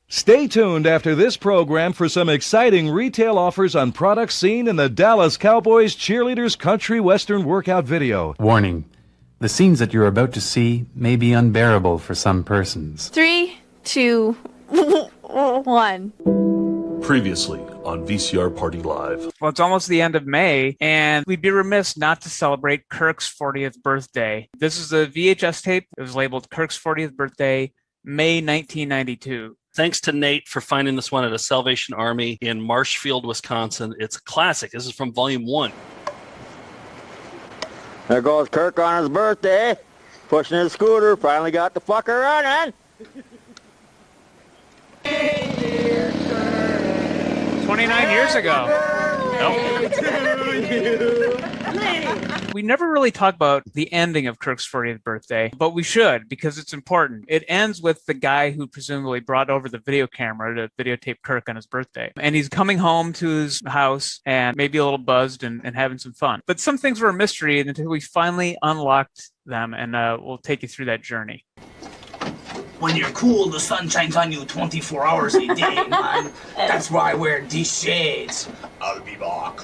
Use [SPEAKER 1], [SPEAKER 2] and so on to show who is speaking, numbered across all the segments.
[SPEAKER 1] Stay tuned after this program for some exciting retail offers on products seen in the Dallas Cowboys cheerleaders country western workout video.
[SPEAKER 2] Warning. The scenes that you're about to see may be unbearable for some persons.
[SPEAKER 3] 3, 2, 1.
[SPEAKER 4] Previously on VCR Party Live.
[SPEAKER 5] Well, it's almost the end of May, and we'd be remiss not to celebrate Kirk's 40th birthday. This is a VHS tape. It was labeled Kirk's 40th birthday, May 1992.
[SPEAKER 4] Thanks to Nate for finding this one at a Salvation Army in Marshfield, Wisconsin. It's a classic. This is from Volume 1.
[SPEAKER 6] There goes Kirk on his birthday, pushing his scooter, finally got the fucker running.
[SPEAKER 5] 29 years ago. Nope. We never really talk about the ending of Kirk's 40th birthday, but we should because it's important. It ends with the guy who presumably brought over the video camera to videotape Kirk on his birthday. And he's coming home to his house and maybe a little buzzed and having some fun. But some things were a mystery until we finally unlocked them, and we'll take you through that journey.
[SPEAKER 7] When you're cool, the sun shines on you 24 hours a day, man. That's why I wear these shades. I'll be back.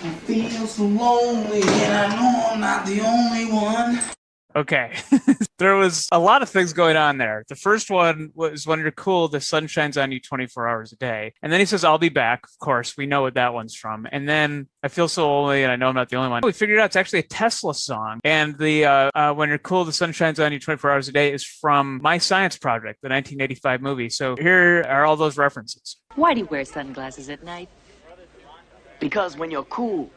[SPEAKER 7] I feel so lonely, and I know I'm not the only one.
[SPEAKER 5] Okay. There was a lot of things going on there. The first one was when you're cool, the sun shines on you 24 hours a day. And then he says, I'll be back. Of course, we know what that one's from. And then I feel so lonely, and I know I'm not the only one. We figured out it's actually a Tesla song. And the when you're cool, the sun shines on you 24 hours a day is from My Science Project, the 1985 movie. So here are all those references.
[SPEAKER 8] Why do you wear sunglasses at night? Because when you're cool,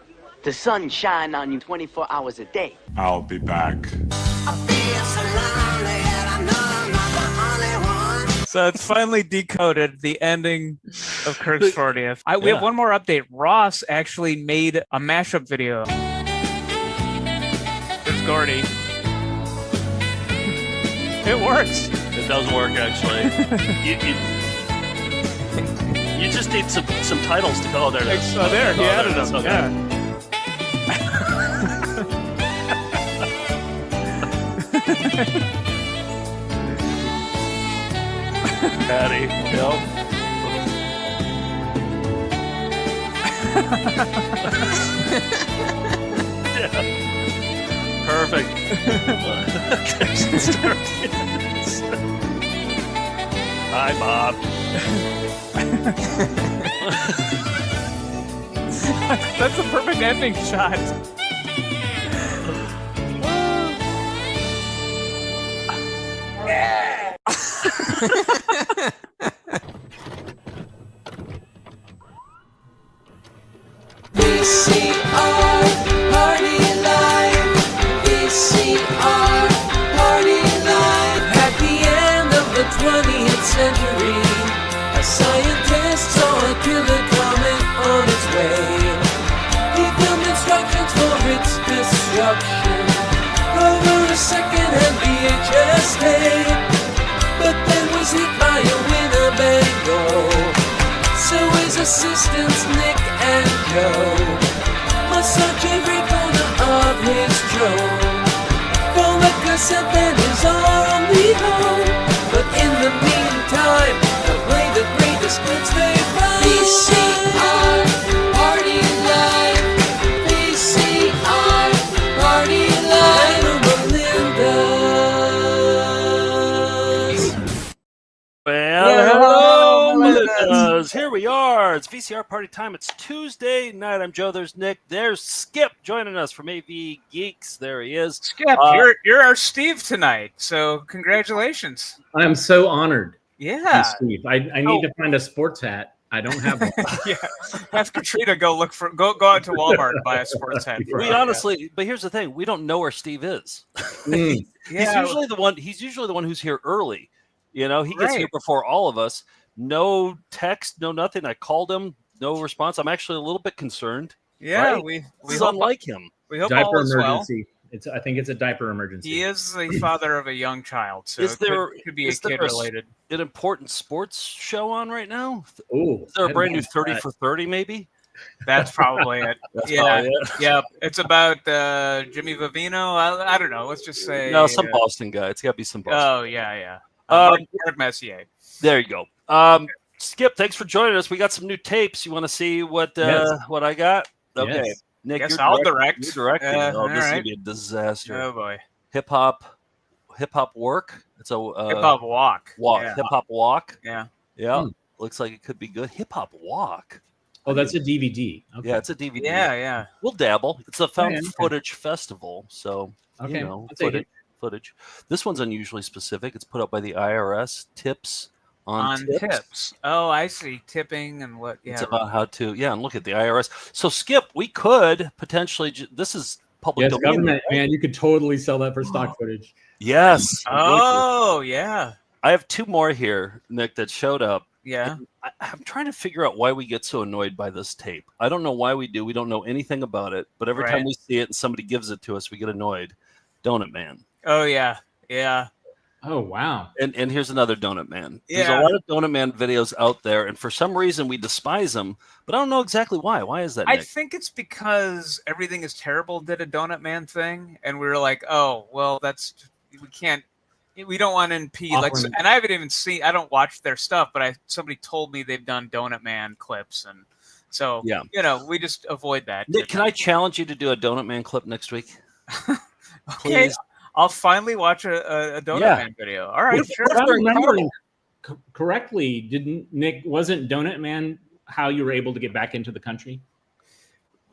[SPEAKER 8] the sun shines on you 24 hours a day.
[SPEAKER 9] I'll be back.
[SPEAKER 5] So it's finally decoded, the ending of Kirk's 40th. We have one more update. Ross actually made a mashup video. There's Gordy. It works.
[SPEAKER 4] It does work, actually. You just need some titles to go there.
[SPEAKER 5] Oh, there, he added them.
[SPEAKER 4] Okay.
[SPEAKER 5] Yeah.
[SPEAKER 4] Patty, yep. Yeah. Perfect. Hi, Bob.
[SPEAKER 5] That's a perfect ending shot.
[SPEAKER 10] VCR Party Live. VCR Party Live. At the end of the 20th century, a scientist saw a killer comet on its way. He filmed instructions for its destruction over a second-hand VHS tape, but then was hit by a Winnebago. So his assistants Nick and Joe must search every corner of his drone for the cassette that is only home. But in the meantime, they'll play the greatest hits they find. VCR Party Live. VCR Party Live.
[SPEAKER 4] Well, hello, Melindas. Here we are. It's VCR party time. It's Tuesday night. I'm Joe. There's Nick. There's Skip joining us from AV Geeks. There he is.
[SPEAKER 5] Skip, you're our Steve tonight. So congratulations.
[SPEAKER 11] I'm so honored.
[SPEAKER 5] Yeah,
[SPEAKER 11] Steve. I need to find a sports hat. I don't have one.
[SPEAKER 5] Yeah, have Katrina go out to Walmart and buy a sports hat.
[SPEAKER 4] But here's the thing: we don't know where Steve is.
[SPEAKER 11] Mm.
[SPEAKER 4] He's usually the one. He's usually the one who's here early. You know, he gets here before all of us. No text, no nothing. I called him, no response. I'm actually a little bit concerned.
[SPEAKER 5] Yeah,
[SPEAKER 4] right?
[SPEAKER 5] we
[SPEAKER 4] hope unlike him.
[SPEAKER 5] We hope
[SPEAKER 11] Diaper
[SPEAKER 5] all is well.
[SPEAKER 11] emergency. I think it's a diaper emergency.
[SPEAKER 5] He is the father of a young child, so
[SPEAKER 4] Is there
[SPEAKER 5] could be a kid related.
[SPEAKER 4] An important sports show on right now?
[SPEAKER 11] Oh,
[SPEAKER 4] Is there a brand new 30 for 30 maybe?
[SPEAKER 5] That's probably it.
[SPEAKER 4] Probably it.
[SPEAKER 5] Yeah. It's about Jimmy Vivino. I don't know. Let's just say
[SPEAKER 4] some Boston guy. It's got to be some Boston.
[SPEAKER 5] Oh yeah. Mark Messier.
[SPEAKER 4] There you go. Skip, thanks for joining us. We got some new tapes. You want to see what I got? Okay.
[SPEAKER 11] Yes.
[SPEAKER 4] Nick,
[SPEAKER 5] Guess I'll direct.
[SPEAKER 4] You're directing.
[SPEAKER 5] This
[SPEAKER 4] is gonna
[SPEAKER 5] right.
[SPEAKER 4] be a disaster.
[SPEAKER 5] Oh boy.
[SPEAKER 4] Hip hop work. It's a
[SPEAKER 5] Hip hop walk.
[SPEAKER 4] Yeah. Hip hop walk.
[SPEAKER 5] Yeah.
[SPEAKER 4] Yeah. Looks like it could be good. Hip hop walk.
[SPEAKER 11] Oh, that's a DVD. Okay.
[SPEAKER 4] Yeah, it's a DVD.
[SPEAKER 5] Yeah.
[SPEAKER 4] We'll dabble. It's a found footage festival, so
[SPEAKER 11] Okay.
[SPEAKER 4] footage. This one's unusually specific. It's put up by the IRS. Tips on
[SPEAKER 5] tips. Oh, I see. Tipping and what? Yeah.
[SPEAKER 4] It's about how to. Yeah, and look at the IRS. So, Skip, we could potentially. This is public domain.
[SPEAKER 11] Government, man. You could totally sell that for stock footage.
[SPEAKER 4] Yes.
[SPEAKER 5] Oh, yeah.
[SPEAKER 4] I have two more here, Nick, that showed up.
[SPEAKER 5] Yeah.
[SPEAKER 4] I'm trying to figure out why we get so annoyed by this tape. I don't know why we do. We don't know anything about it. But every time we see it and somebody gives it to us, we get annoyed. Donut Man.
[SPEAKER 5] Oh, yeah. Yeah.
[SPEAKER 11] Oh, wow.
[SPEAKER 4] And here's another Donut Man. There's a lot of Donut Man videos out there, and for some reason we despise them, but I don't know exactly why. Why is that, Nick?
[SPEAKER 5] I think it's because Everything is Terrible did a Donut Man thing, and we were like, oh, well, we don't want to impede. And I haven't even seen, I don't watch their stuff, but somebody told me they've done Donut Man clips, and so, we just avoid that.
[SPEAKER 4] Nick, can I challenge you to do a Donut Man clip next week?
[SPEAKER 5] Okay.
[SPEAKER 4] Please.
[SPEAKER 5] I'll finally watch a Donut Man video. All right, sure.
[SPEAKER 11] If I'm remembering correctly, wasn't Donut Man how you were able to get back into the country?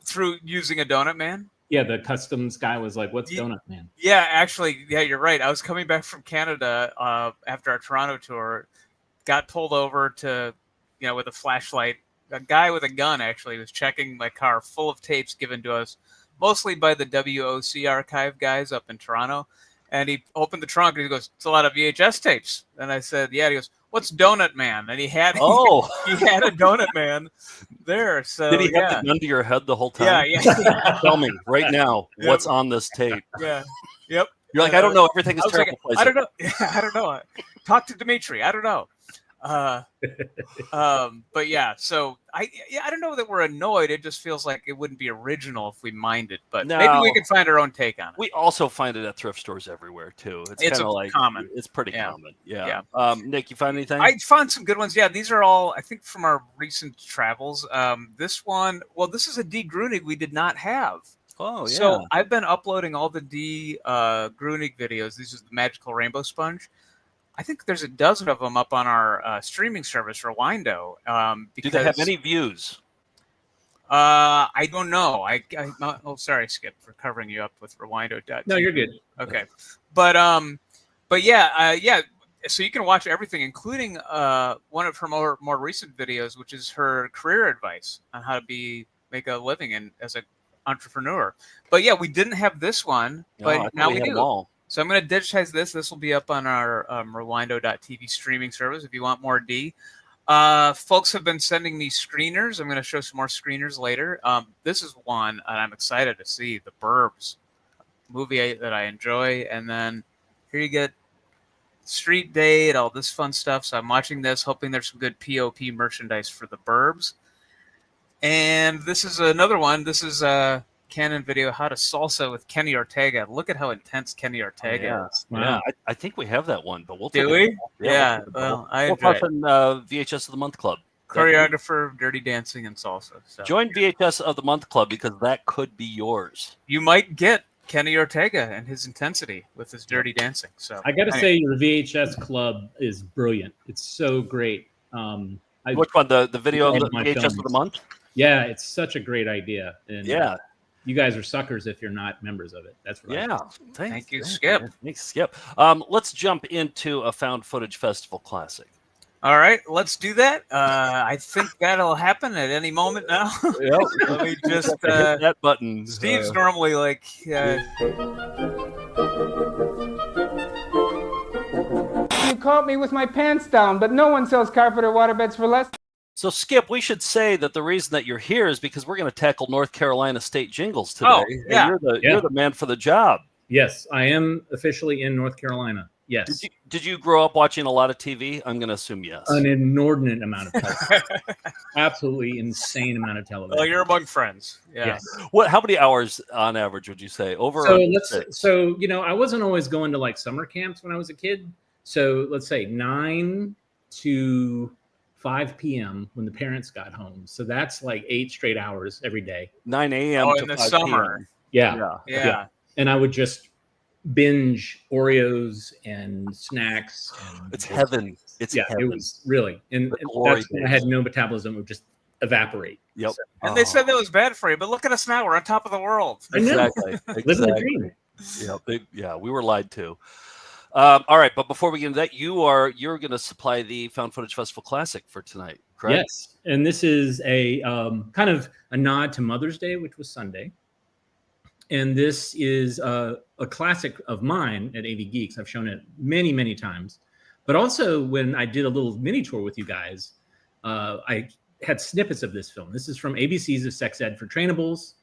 [SPEAKER 5] Through using a Donut Man?
[SPEAKER 11] Yeah, the customs guy was like, what's Donut Man?
[SPEAKER 5] Yeah, actually, you're right. I was coming back from Canada after our Toronto tour, got pulled over to, with a flashlight. A guy with a gun, actually, was checking my car full of tapes given to us, mostly by the WOC archive guys up in Toronto. And he opened the trunk and he goes, it's a lot of VHS tapes. And I said, yeah. He goes, what's Donut Man? And he had he had a Donut Man there. So
[SPEAKER 4] did he have the gun to your head the whole time?
[SPEAKER 5] Yeah.
[SPEAKER 4] Tell me right now what's on this tape.
[SPEAKER 5] Yeah. Yep.
[SPEAKER 4] You're like, I don't know. Everything is terrible.
[SPEAKER 5] Like, I don't know. I don't know. Talk to Dimitri. I don't know. But yeah, so I don't know that we're annoyed. It just feels like it wouldn't be original if we minded, but maybe we could find our own take on it.
[SPEAKER 4] We also find it at thrift stores everywhere too. It's kind of like
[SPEAKER 5] common.
[SPEAKER 4] It's pretty common. Yeah. Nick, you find anything?
[SPEAKER 5] I found some good ones. Yeah, these are all I think from our recent travels. This one, this is a D. Grunig we did not have.
[SPEAKER 4] Oh yeah.
[SPEAKER 5] So I've been uploading all the D. Grunig videos. This is the Magical Rainbow Sponge. I think there's a dozen of them up on our streaming service, Rewindo.
[SPEAKER 4] Do they have any views?
[SPEAKER 5] I don't know. Sorry, Skip, for covering you up with Rewindo.tv.
[SPEAKER 11] No, you're good.
[SPEAKER 5] Okay, but yeah. So you can watch everything, including one of her more recent videos, which is her career advice on how to make a living as an entrepreneur. But yeah, we didn't have this one, but now we do. So I'm going to digitize this. This will be up on our Rewindo.tv streaming service if you want more D. Folks have been sending me screeners. I'm going to show some more screeners later. This is one, and I'm excited to see, The Burbs, movie that I enjoy. And then here you get Street Date, all this fun stuff. So I'm watching this, hoping there's some good POP merchandise for The Burbs. And this is another one. This is Canon video, How to Salsa with Kenny Ortega. Look at how intense Kenny Ortega is.
[SPEAKER 4] Wow. Yeah, I think we have that one, but we'll
[SPEAKER 5] do we? Yeah, well, I enjoy it.
[SPEAKER 4] VHS of the Month Club.
[SPEAKER 5] Choreographer, Dirty Dancing, and Salsa. So.
[SPEAKER 4] Join VHS of the Month Club because that could be yours.
[SPEAKER 5] You might get Kenny Ortega and his intensity with his Dirty Dancing. So
[SPEAKER 11] I got to say, your VHS club is brilliant. It's so great.
[SPEAKER 4] Which one? The video of the VHS of the Month?
[SPEAKER 11] Yeah, it's such a great idea. And
[SPEAKER 4] yeah.
[SPEAKER 11] You guys are suckers if you're not members of it. That's what I think.
[SPEAKER 5] Thank you, Skip.
[SPEAKER 4] Thanks, Skip. Let's jump into a found footage festival classic.
[SPEAKER 5] All right, let's do that. I think that'll happen at any moment now.
[SPEAKER 4] Yep.
[SPEAKER 5] Let me just
[SPEAKER 4] hit that button.
[SPEAKER 5] Steve's normally like.
[SPEAKER 9] You caught me with my pants down, but no one sells carpet or waterbeds for less.
[SPEAKER 4] So, Skip, we should say that the reason that you're here is because we're going to tackle North Carolina State Jingles today.
[SPEAKER 5] Oh, yeah.
[SPEAKER 4] And you're the man for the job.
[SPEAKER 11] Yes, I am officially in North Carolina. Yes.
[SPEAKER 4] Did you grow up watching a lot of TV? I'm going to assume yes.
[SPEAKER 11] An inordinate amount of television. Absolutely insane amount of television.
[SPEAKER 5] Well, you're among friends. Yeah.
[SPEAKER 11] Yes.
[SPEAKER 4] How many hours on average would you say?
[SPEAKER 11] So you know, I wasn't always going to like summer camps when I was a kid. So let's say 9 to 5 p.m. when the parents got home. So that's like 8 straight hours every day.
[SPEAKER 4] 9 a.m.
[SPEAKER 5] Oh,
[SPEAKER 4] to
[SPEAKER 5] in the
[SPEAKER 4] 5
[SPEAKER 5] summer.
[SPEAKER 11] Yeah. And I would just binge Oreos and snacks. And
[SPEAKER 4] it's heaven. It's heaven.
[SPEAKER 11] It was really, and that's when I had no metabolism. It would just evaporate.
[SPEAKER 4] Yep.
[SPEAKER 11] So,
[SPEAKER 5] And they said that was bad for you, but look at us now. We're on top of the world.
[SPEAKER 4] Exactly.
[SPEAKER 11] Living the dream.
[SPEAKER 4] Yeah, we were lied to. All right, but before we get into that, you're going to supply the Found Footage Festival Classic for tonight, correct?
[SPEAKER 11] Yes, and this is a kind of a nod to Mother's Day, which was Sunday. And this is a classic of mine at AV Geeks. I've shown it many, many times. But also when I did a little mini tour with you guys, I had snippets of this film. This is from ABC's of Sex Ed for Trainables.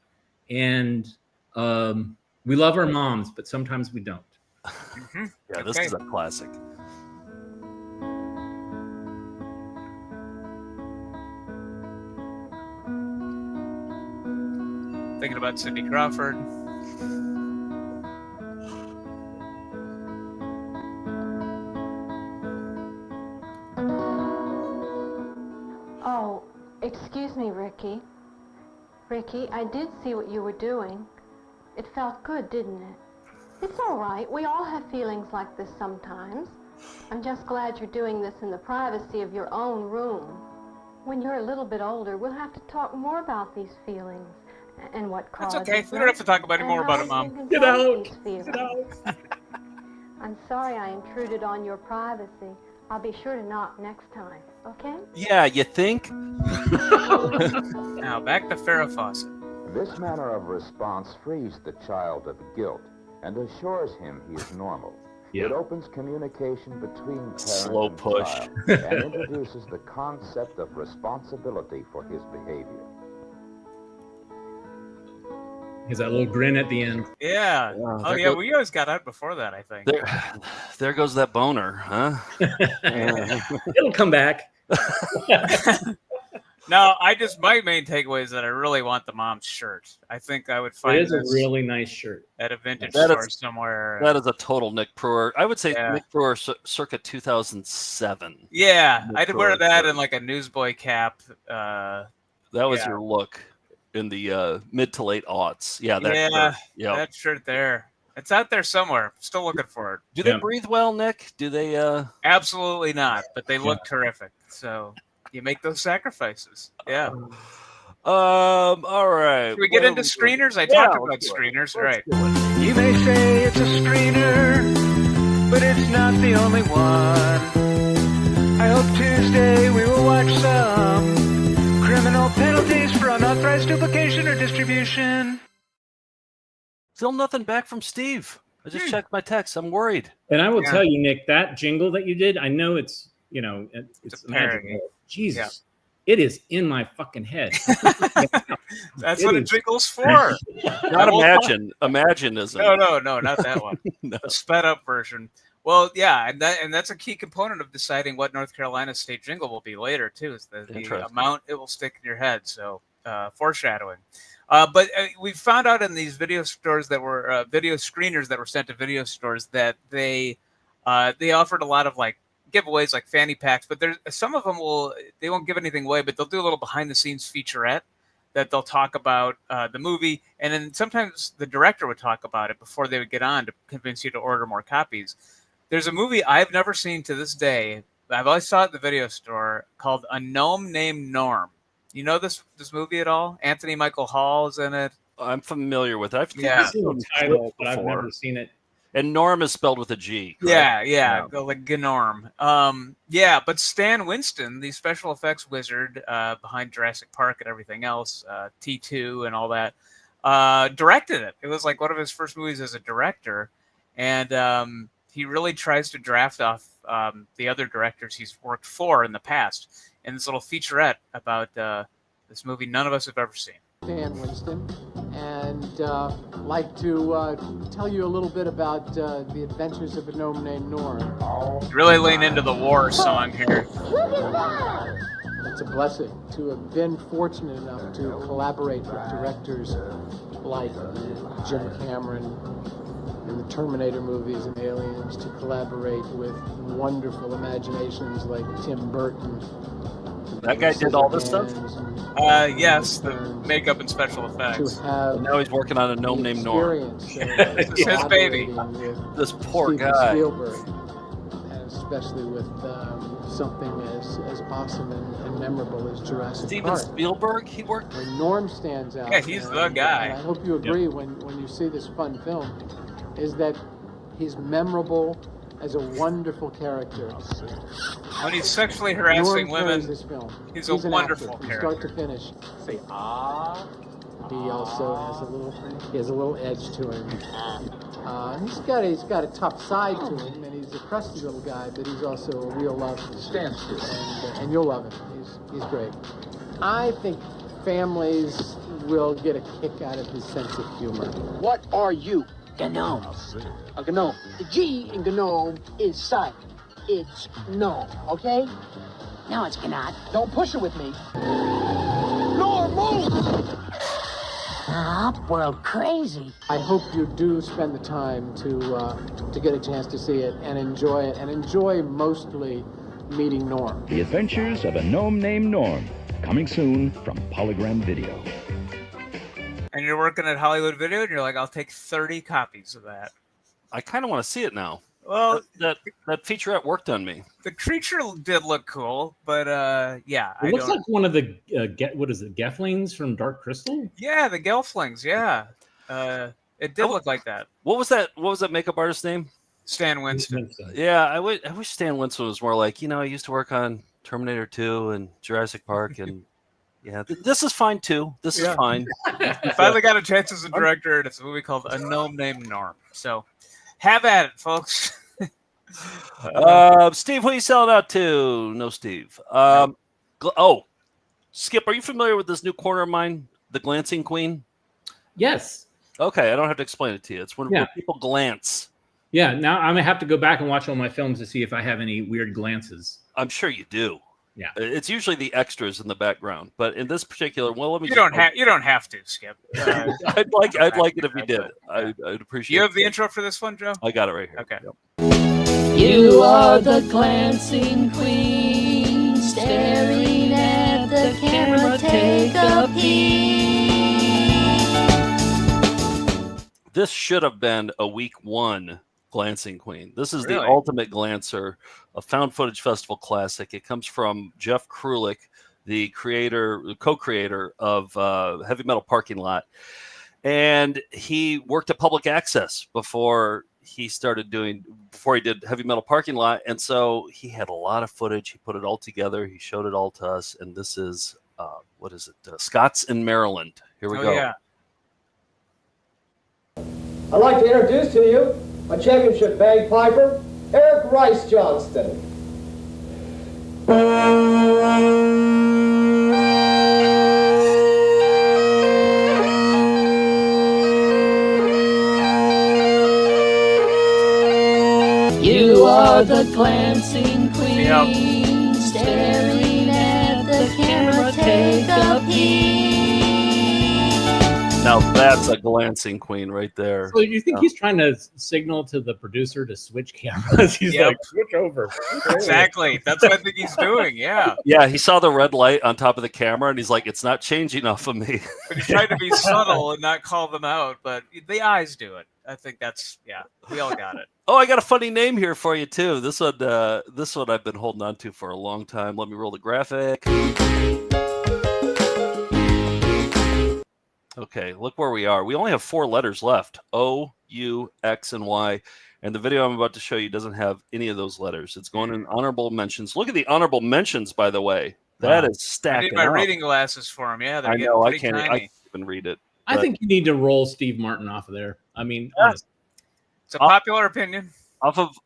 [SPEAKER 11] And we love our moms, but sometimes we don't.
[SPEAKER 5] Mm-hmm.
[SPEAKER 4] Yeah, this is a classic.
[SPEAKER 5] Thinking about Cindy Crawford.
[SPEAKER 12] Oh, excuse me, Ricky. Ricky, I did see what you were doing. It felt good, didn't it? It's all right. We all have feelings like this sometimes. I'm just glad you're doing this in the privacy of your own room. When you're a little bit older, we'll have to talk more about these feelings and what causes
[SPEAKER 5] That's okay.
[SPEAKER 12] them.
[SPEAKER 5] We don't have to talk about any more about it, Mom.
[SPEAKER 11] Get out.
[SPEAKER 12] Get out. I'm sorry I intruded on your privacy. I'll be sure to knock next time, okay?
[SPEAKER 4] Yeah, you think?
[SPEAKER 5] Now, back to Farrah Fawcett.
[SPEAKER 13] This manner of response frees the child of guilt and assures him he is normal.
[SPEAKER 11] Yeah.
[SPEAKER 13] It opens communication between parent
[SPEAKER 4] Slow
[SPEAKER 13] and
[SPEAKER 4] push.
[SPEAKER 13] child and introduces the concept of responsibility for his behavior.
[SPEAKER 11] Here's that little grin at the end.
[SPEAKER 5] Yeah. Oh, yeah. We always got out before that, I think.
[SPEAKER 4] There goes that boner, huh?
[SPEAKER 11] It'll come back.
[SPEAKER 5] No, my main takeaway is that I really want the mom's shirt. I think I would find
[SPEAKER 11] It is a
[SPEAKER 5] this
[SPEAKER 11] really nice shirt.
[SPEAKER 5] at a vintage store somewhere.
[SPEAKER 4] That is a total Nick Brewer. I would say Nick Brewer circa 2007.
[SPEAKER 5] Yeah,
[SPEAKER 4] Nick
[SPEAKER 5] I'd
[SPEAKER 4] Brewer
[SPEAKER 5] wear that
[SPEAKER 4] shirt.
[SPEAKER 5] in like a newsboy cap.
[SPEAKER 4] That was your look in the mid to late aughts. Yeah,
[SPEAKER 5] that shirt there. It's out there somewhere. Still looking for it.
[SPEAKER 4] Do they breathe well, Nick? Do they?
[SPEAKER 5] Absolutely not, but they look terrific. So you make those sacrifices. Yeah.
[SPEAKER 4] All right.
[SPEAKER 5] Should we get into screeners? I talked about screeners, right?
[SPEAKER 10] You may say it's a screener, but it's not the only one. I hope Tuesday we will watch some criminal penalties for unauthorized duplication or distribution.
[SPEAKER 4] Still nothing back from Steve. I just checked my text. I'm worried.
[SPEAKER 11] And I will tell you, Nick, that jingle that you did, I know it's magical. Jesus. It is in my fucking head.
[SPEAKER 5] That's what a jingle's for.
[SPEAKER 4] Not Imagine. Imagine isn't.
[SPEAKER 5] No, not that one. The sped up version. Well, yeah, and that's a key component of deciding what North Carolina state jingle will be later too. Is the amount it will stick in your head. So foreshadowing. But we found out in these video stores that were video screeners that were sent to video stores that they offered a lot of like giveaways, like fanny packs. But there's some of them they won't give anything away, but they'll do a little behind the scenes featurette that they'll talk about the movie, and then sometimes the director would talk about it before they would get on to convince you to order more copies. There's a movie I've never seen to this day. I've always saw it at the video store called A Gnome Named Norm. You know this movie at all? Anthony Michael Hall's in it.
[SPEAKER 4] I'm familiar with it. I've
[SPEAKER 11] seen the title, but I've never seen it.
[SPEAKER 4] And Norm is spelled with a G.
[SPEAKER 5] Correct? Yeah, like Gnorm. But Stan Winston, the special effects wizard behind Jurassic Park and everything else, T2 and all that, directed it. It was like one of his first movies as a director, and he really tries to draft off the other directors he's worked for in the past. And this little featurette about this movie none of us have ever seen.
[SPEAKER 13] Stan Winston,
[SPEAKER 14] and like to tell you a little bit about the adventures of a gnome named Norm.
[SPEAKER 5] Really lean into the war song here.
[SPEAKER 14] Look at that! It's a blessing to have been fortunate enough to collaborate with directors like Jim Cameron in the Terminator movies and Aliens, to collaborate with wonderful imaginations like Tim Burton.
[SPEAKER 4] That guy did all this stuff?
[SPEAKER 5] Yes, the makeup and special effects.
[SPEAKER 4] And now he's working on a gnome named Norm.
[SPEAKER 5] This is his baby.
[SPEAKER 4] This poor
[SPEAKER 14] Steven
[SPEAKER 4] guy.
[SPEAKER 14] Spielberg, and especially with something as awesome and memorable as Jurassic
[SPEAKER 4] Steven
[SPEAKER 14] Park.
[SPEAKER 4] Spielberg, he worked.
[SPEAKER 14] When Norm stands out.
[SPEAKER 5] Yeah, he's the guy.
[SPEAKER 14] And I hope you agree when you see this fun film, is that he's memorable as a wonderful character.
[SPEAKER 5] When he's sexually harassing
[SPEAKER 14] Norm carries
[SPEAKER 5] women,
[SPEAKER 14] this film.
[SPEAKER 5] he's
[SPEAKER 14] an
[SPEAKER 5] a wonderful
[SPEAKER 14] actor,
[SPEAKER 5] character.
[SPEAKER 14] from start to finish. Say He also has a little edge to him. He's got a tough side to him, and he's a crusty little guy, but he's also a real love. Stands to and you'll love him. He's great. I think families will get a kick out of his sense of humor.
[SPEAKER 15] What are you? Gnome. A gnome. The G in gnome is silent. It's gnome, okay? No, it's not. Don't push it with me. Norm, move!
[SPEAKER 12] Stop, world crazy.
[SPEAKER 14] I hope you do spend the time to get a chance to see it and enjoy it, and enjoy mostly meeting Norm.
[SPEAKER 16] The Adventures of a Gnome Named Norm, coming soon from Polygram Video.
[SPEAKER 5] And you're working at Hollywood Video, and you're like, I'll take 30 copies of that.
[SPEAKER 4] I kind of want to see it now.
[SPEAKER 5] Well,
[SPEAKER 4] that featurette worked on me.
[SPEAKER 5] The creature did look cool, but yeah.
[SPEAKER 11] It looks like one of the what is it, Gelflings from Dark Crystal?
[SPEAKER 5] Yeah, the Gelflings. Yeah, it did look like that.
[SPEAKER 4] What was that makeup artist's name?
[SPEAKER 5] Stan Winston.
[SPEAKER 4] Yeah, I wish Stan Winston was more like, I used to work on Terminator 2 and Jurassic Park, and yeah, this is fine too. This is fine.
[SPEAKER 5] Finally got a chance as a director, and it's a movie called A Gnome Named Norm. So have at it, folks.
[SPEAKER 4] Steve, who are you selling out to? No, Steve. Skip, are you familiar with this new corner of mine, The Glancing Queen?
[SPEAKER 11] Yes.
[SPEAKER 4] Okay, I don't have to explain it to you. It's when people glance.
[SPEAKER 11] Yeah, now I'm going to have to go back and watch all my films to see if I have any weird glances.
[SPEAKER 4] I'm sure you do.
[SPEAKER 11] Yeah.
[SPEAKER 4] It's usually the extras in the background, but in this particular, let me.
[SPEAKER 5] You don't have to, Skip.
[SPEAKER 4] I'd like it if you did. I'd appreciate.
[SPEAKER 5] You have the intro for this one, Joe?
[SPEAKER 4] I got it right here.
[SPEAKER 5] Okay.
[SPEAKER 4] Yep.
[SPEAKER 10] You are the glancing queen, staring at the camera. Take a peek.
[SPEAKER 4] This should have been a week 1 Glancing Queen. This is the
[SPEAKER 5] Really?
[SPEAKER 4] ultimate glancer, a found footage festival classic. It comes from Jeff Krulik, the co-creator of Heavy Metal Parking Lot. And he worked at Public Access before he did Heavy Metal Parking Lot. And so he had a lot of footage. He put it all together. He showed it all to us. And this is, Scott's in Maryland. Here we go.
[SPEAKER 5] Yeah.
[SPEAKER 17] I'd like to introduce to you my championship bagpiper, Eric Rice Johnston.
[SPEAKER 10] You are the glancing queen, staring at the camera. Take a peek.
[SPEAKER 4] Now that's a glancing queen right there.
[SPEAKER 11] So you think he's trying to signal to the producer to switch cameras? He's like, switch over.
[SPEAKER 5] Exactly. That's what I think he's doing. Yeah.
[SPEAKER 4] Yeah, he saw the red light on top of the camera, and he's like, it's not changing off of me.
[SPEAKER 5] But he tried to be subtle and not call them out, but the eyes do it. I think we all got it.
[SPEAKER 4] Oh, I got a funny name here for you too. This one I've been holding on to for a long time. Let me roll the graphic. Okay, look where we are. We only have 4 letters left: O, U, X, and Y. And the video I'm about to show you doesn't have any of those letters. It's going in honorable mentions. Look at the honorable mentions, by the way. That is
[SPEAKER 5] I
[SPEAKER 4] stacking
[SPEAKER 5] need my
[SPEAKER 4] up.
[SPEAKER 5] reading glasses for him. Yeah,
[SPEAKER 4] I know. I can't
[SPEAKER 5] tiny.
[SPEAKER 4] even read it.
[SPEAKER 11] I think you need to roll Steve Martin off of there. I mean,
[SPEAKER 5] It's a popular opinion.
[SPEAKER 4] Off of.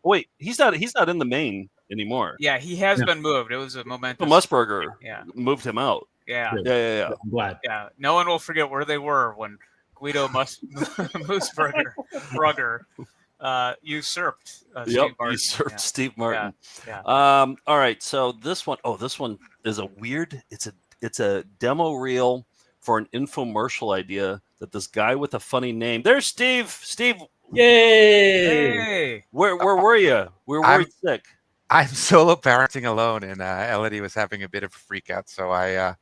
[SPEAKER 4] Wait, he's not in the main. anymore.
[SPEAKER 5] Yeah, he has
[SPEAKER 11] No.
[SPEAKER 5] been moved. It was a momentous.
[SPEAKER 4] Musburger
[SPEAKER 5] Yeah.
[SPEAKER 4] moved him out.
[SPEAKER 5] Yeah.
[SPEAKER 4] Yeah.
[SPEAKER 11] I'm glad.
[SPEAKER 5] Yeah. No one will forget where they were when Guido Mooseburger usurped Steve Martin.
[SPEAKER 4] Usurped Steve Martin.
[SPEAKER 5] Yeah.
[SPEAKER 4] All right, so this one is a weird. It's a demo reel for an infomercial idea that this guy with a funny name. There's Steve. Steve,
[SPEAKER 11] Yay!
[SPEAKER 5] Hey.
[SPEAKER 4] where were you? We were worried sick.
[SPEAKER 18] I'm solo parenting alone, and Elodie was having a bit of a freak out, so I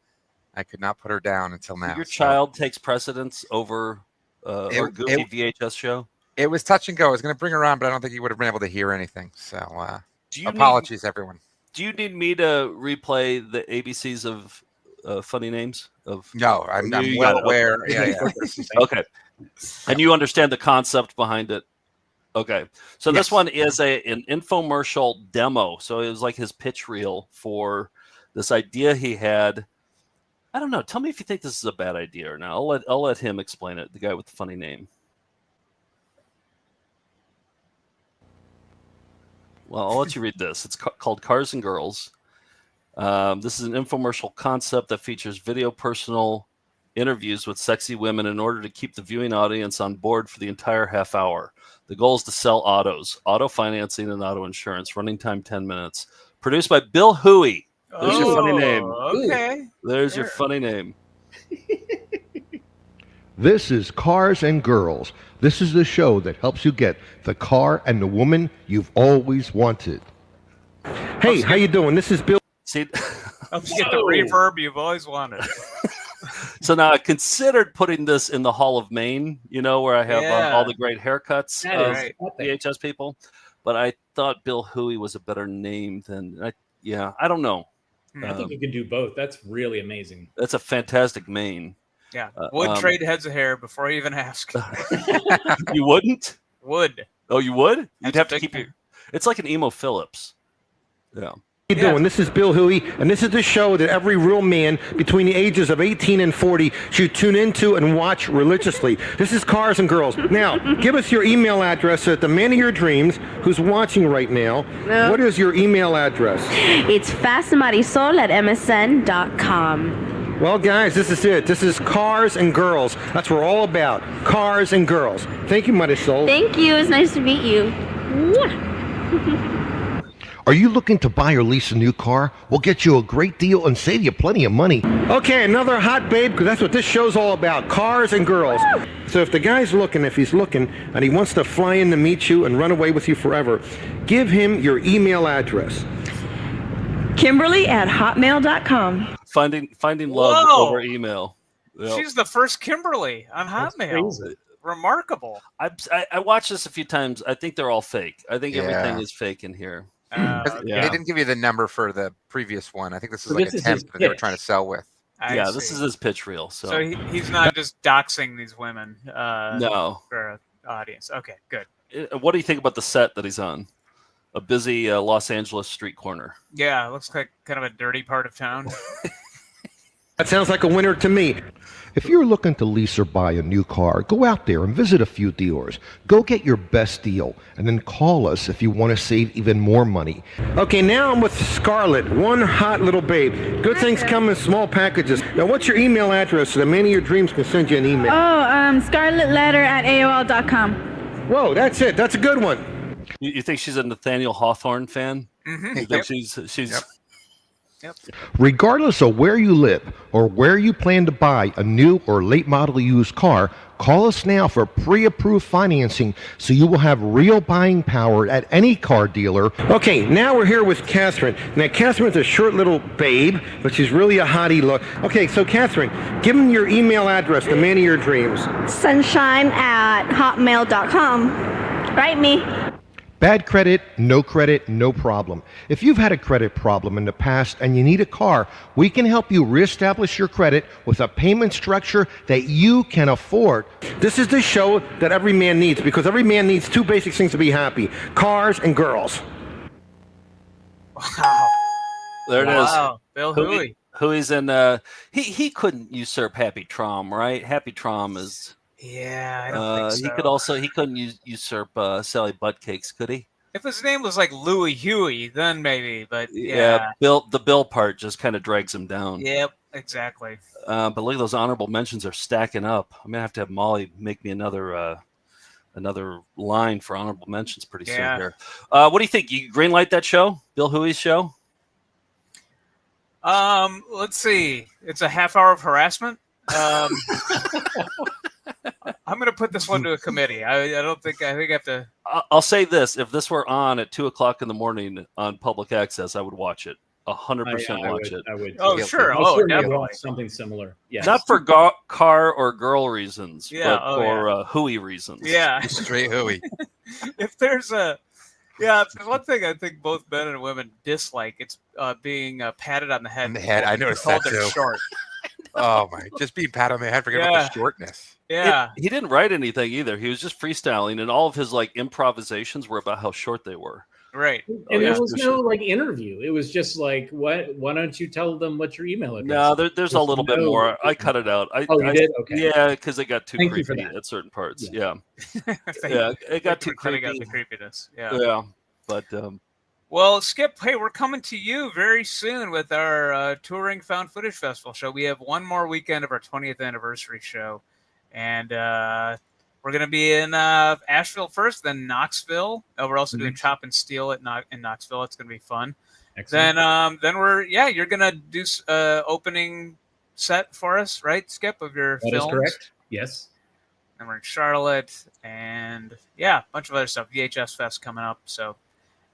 [SPEAKER 18] could not put her down until now.
[SPEAKER 4] Your child takes precedence over our goofy VHS show.
[SPEAKER 18] It was touch and go. I was going to bring her on, but I don't think you would have been able to hear anything. So apologies, everyone.
[SPEAKER 4] Do you need me to replay the ABCs of funny names?
[SPEAKER 18] No, I'm well aware.
[SPEAKER 4] Okay.
[SPEAKER 18] Yeah.
[SPEAKER 4] Okay. And you understand the concept behind it? Okay. So this one is an infomercial demo. So it was like his pitch reel for this idea he had. I don't know. Tell me if you think this is a bad idea or not. I'll let him explain it, the guy with the funny name. Well, I'll let you read this. It's called Cars and Girls. This is an infomercial concept that features video personal interviews with sexy women in order to keep the viewing audience on board for the entire half hour. The goal is to sell auto financing, and auto insurance. Running time 10 minutes. Produced by Bill Huey. There's your funny name.
[SPEAKER 5] Okay.
[SPEAKER 4] There's your funny name.
[SPEAKER 19] This is Cars and Girls. This is the show that helps you get the car and the woman you've always wanted. Hey, how you doing? This is Bill.
[SPEAKER 4] See,
[SPEAKER 5] Helps you get the reverb you've always wanted.
[SPEAKER 4] So now I considered putting this in the Hall of Maine, where I have all the great haircuts of VHS people. But I thought Bill Huey was a better name than I don't know.
[SPEAKER 11] I think you can do both. That's really amazing.
[SPEAKER 4] That's a fantastic Maine.
[SPEAKER 5] Yeah. Would trade heads of hair before I even ask.
[SPEAKER 4] You wouldn't?
[SPEAKER 5] Would.
[SPEAKER 4] Oh, you would? You'd
[SPEAKER 5] That's
[SPEAKER 4] have to
[SPEAKER 5] big
[SPEAKER 4] keep
[SPEAKER 5] fear.
[SPEAKER 4] It's like an emo Phillips. Yeah.
[SPEAKER 19] How you doing? This is Bill Huey, and this is the show that every real man between the ages of 18 and 40 should tune into and watch religiously. This is Cars and Girls. Now, give us your email address so that the man of your dreams, who's watching right now, what is your email address?
[SPEAKER 20] It's fastmarisol@msn.com.
[SPEAKER 19] Well, guys, this is it. This is Cars and Girls. That's what we're all about. Cars and Girls. Thank you, Marisol.
[SPEAKER 20] Thank you. It's nice to meet you.
[SPEAKER 19] Are you looking to buy or lease a new car? We'll get you a great deal and save you plenty of money. Okay, another hot babe, because that's what this show's all about, Cars and Girls. So if the guy's looking, if he's looking, and he wants to fly in to meet you and run away with you forever, give him your email address.
[SPEAKER 20] Kimberly@hotmail.com.
[SPEAKER 4] Finding love over email. Yep.
[SPEAKER 5] She's the first Kimberly on Hotmail. Remarkable.
[SPEAKER 4] I watched this a few times. I think they're all fake. I think everything is fake in here.
[SPEAKER 18] They didn't give you the number for the previous one. I think this is like a temp that they were trying to sell with.
[SPEAKER 4] This is his pitch reel. So
[SPEAKER 5] he's not just doxing these women.
[SPEAKER 4] No.
[SPEAKER 5] For an audience. Okay, good.
[SPEAKER 4] What do you think about the set that he's on? A busy Los Angeles street corner.
[SPEAKER 5] Yeah, it looks like kind of a dirty part of town.
[SPEAKER 19] That sounds like a winner to me. If you're looking to lease or buy a new car, go out there and visit a few dealers. Go get your best deal, and then call us if you want to save even more money. Okay, now I'm with Scarlett, one hot little babe. Good things come in small packages. Now, what's your email address so the man of your dreams can send you an email?
[SPEAKER 20] scarlettletter@aol.com.
[SPEAKER 19] Whoa, that's it. That's a good one.
[SPEAKER 4] You think she's a Nathaniel Hawthorne fan?
[SPEAKER 5] Mm-hmm.
[SPEAKER 4] You think she's
[SPEAKER 5] Yep.
[SPEAKER 19] Regardless of where you live or where you plan to buy a new or late model used car, call us now for pre-approved financing so you will have real buying power at any car dealer. Okay, now we're here with Catherine. Now, Catherine's a short little babe, but she's really a hottie look. Okay, so Catherine, give them your email address, the man of your dreams.
[SPEAKER 20] Sunshine@hotmail.com. Write me.
[SPEAKER 19] Bad credit, no problem. If you've had a credit problem in the past and you need a car, we can help you reestablish your credit with a payment structure that you can afford. This is the show that every man needs, because every man needs two basic things to be happy: cars and girls.
[SPEAKER 5] Wow.
[SPEAKER 4] There it is.
[SPEAKER 5] Wow. Bill Huey.
[SPEAKER 4] Huey's in he couldn't usurp Happy Traum, right? Happy Traum is
[SPEAKER 5] Yeah, I don't think so.
[SPEAKER 4] He couldn't usurp Sally Buttcakes, could he?
[SPEAKER 5] If his name was like Louis Huey, then maybe. But
[SPEAKER 4] Yeah, the Bill part just kind of drags him down.
[SPEAKER 5] Yep, exactly.
[SPEAKER 4] But look at those honorable mentions are stacking up. I'm gonna have to have Molly make me another line for honorable mentions pretty soon here. What do you think? You greenlight that show, Bill Huey's show?
[SPEAKER 5] Let's see. It's a half hour of harassment. I'm going to put this one to a committee. I think I have to.
[SPEAKER 4] I'll say this: if this were on at 2:00 in the morning on public access, I would watch it. 100% watch it.
[SPEAKER 11] I would.
[SPEAKER 5] Oh, sure. Definitely.
[SPEAKER 11] Something similar. Yeah.
[SPEAKER 4] Not for car or girl reasons, but for Huey reasons.
[SPEAKER 5] Yeah.
[SPEAKER 18] Straight Huey.
[SPEAKER 5] If there's one thing I think both men and women dislike, it's being patted on the head.
[SPEAKER 18] On the head, I noticed that too.
[SPEAKER 5] Short.
[SPEAKER 18] Oh my! Just being pat on the head, forget about the shortness.
[SPEAKER 5] Yeah.
[SPEAKER 4] He didn't write anything either. He was just freestyling, and all of his like improvisations were about how short they were.
[SPEAKER 5] Right.
[SPEAKER 11] And there was no like interview. It was just like, why don't you tell them what your email address?
[SPEAKER 4] No, there's a little bit more. I cut it out.
[SPEAKER 11] You did? Okay.
[SPEAKER 4] Yeah, because it got too
[SPEAKER 11] Thank you for
[SPEAKER 4] creepy
[SPEAKER 11] that.
[SPEAKER 4] at certain parts.
[SPEAKER 5] Yeah.
[SPEAKER 4] It got too creepy.
[SPEAKER 5] Out the creepiness. Yeah.
[SPEAKER 4] Yeah. But
[SPEAKER 5] well, Skip, hey, we're coming to you very soon with our touring found footage festival show. We have one more weekend of our 20th anniversary show, and we're going to be in Asheville first, then Knoxville. We're also doing Chop and Steel in Knoxville. It's going to be fun.
[SPEAKER 11] Excellent.
[SPEAKER 5] Then you're going to do opening set for us, right, Skip, of your
[SPEAKER 11] That
[SPEAKER 5] films?
[SPEAKER 11] is correct. Yes.
[SPEAKER 5] And we're in Charlotte, and a bunch of other stuff. VHS Fest coming up, so.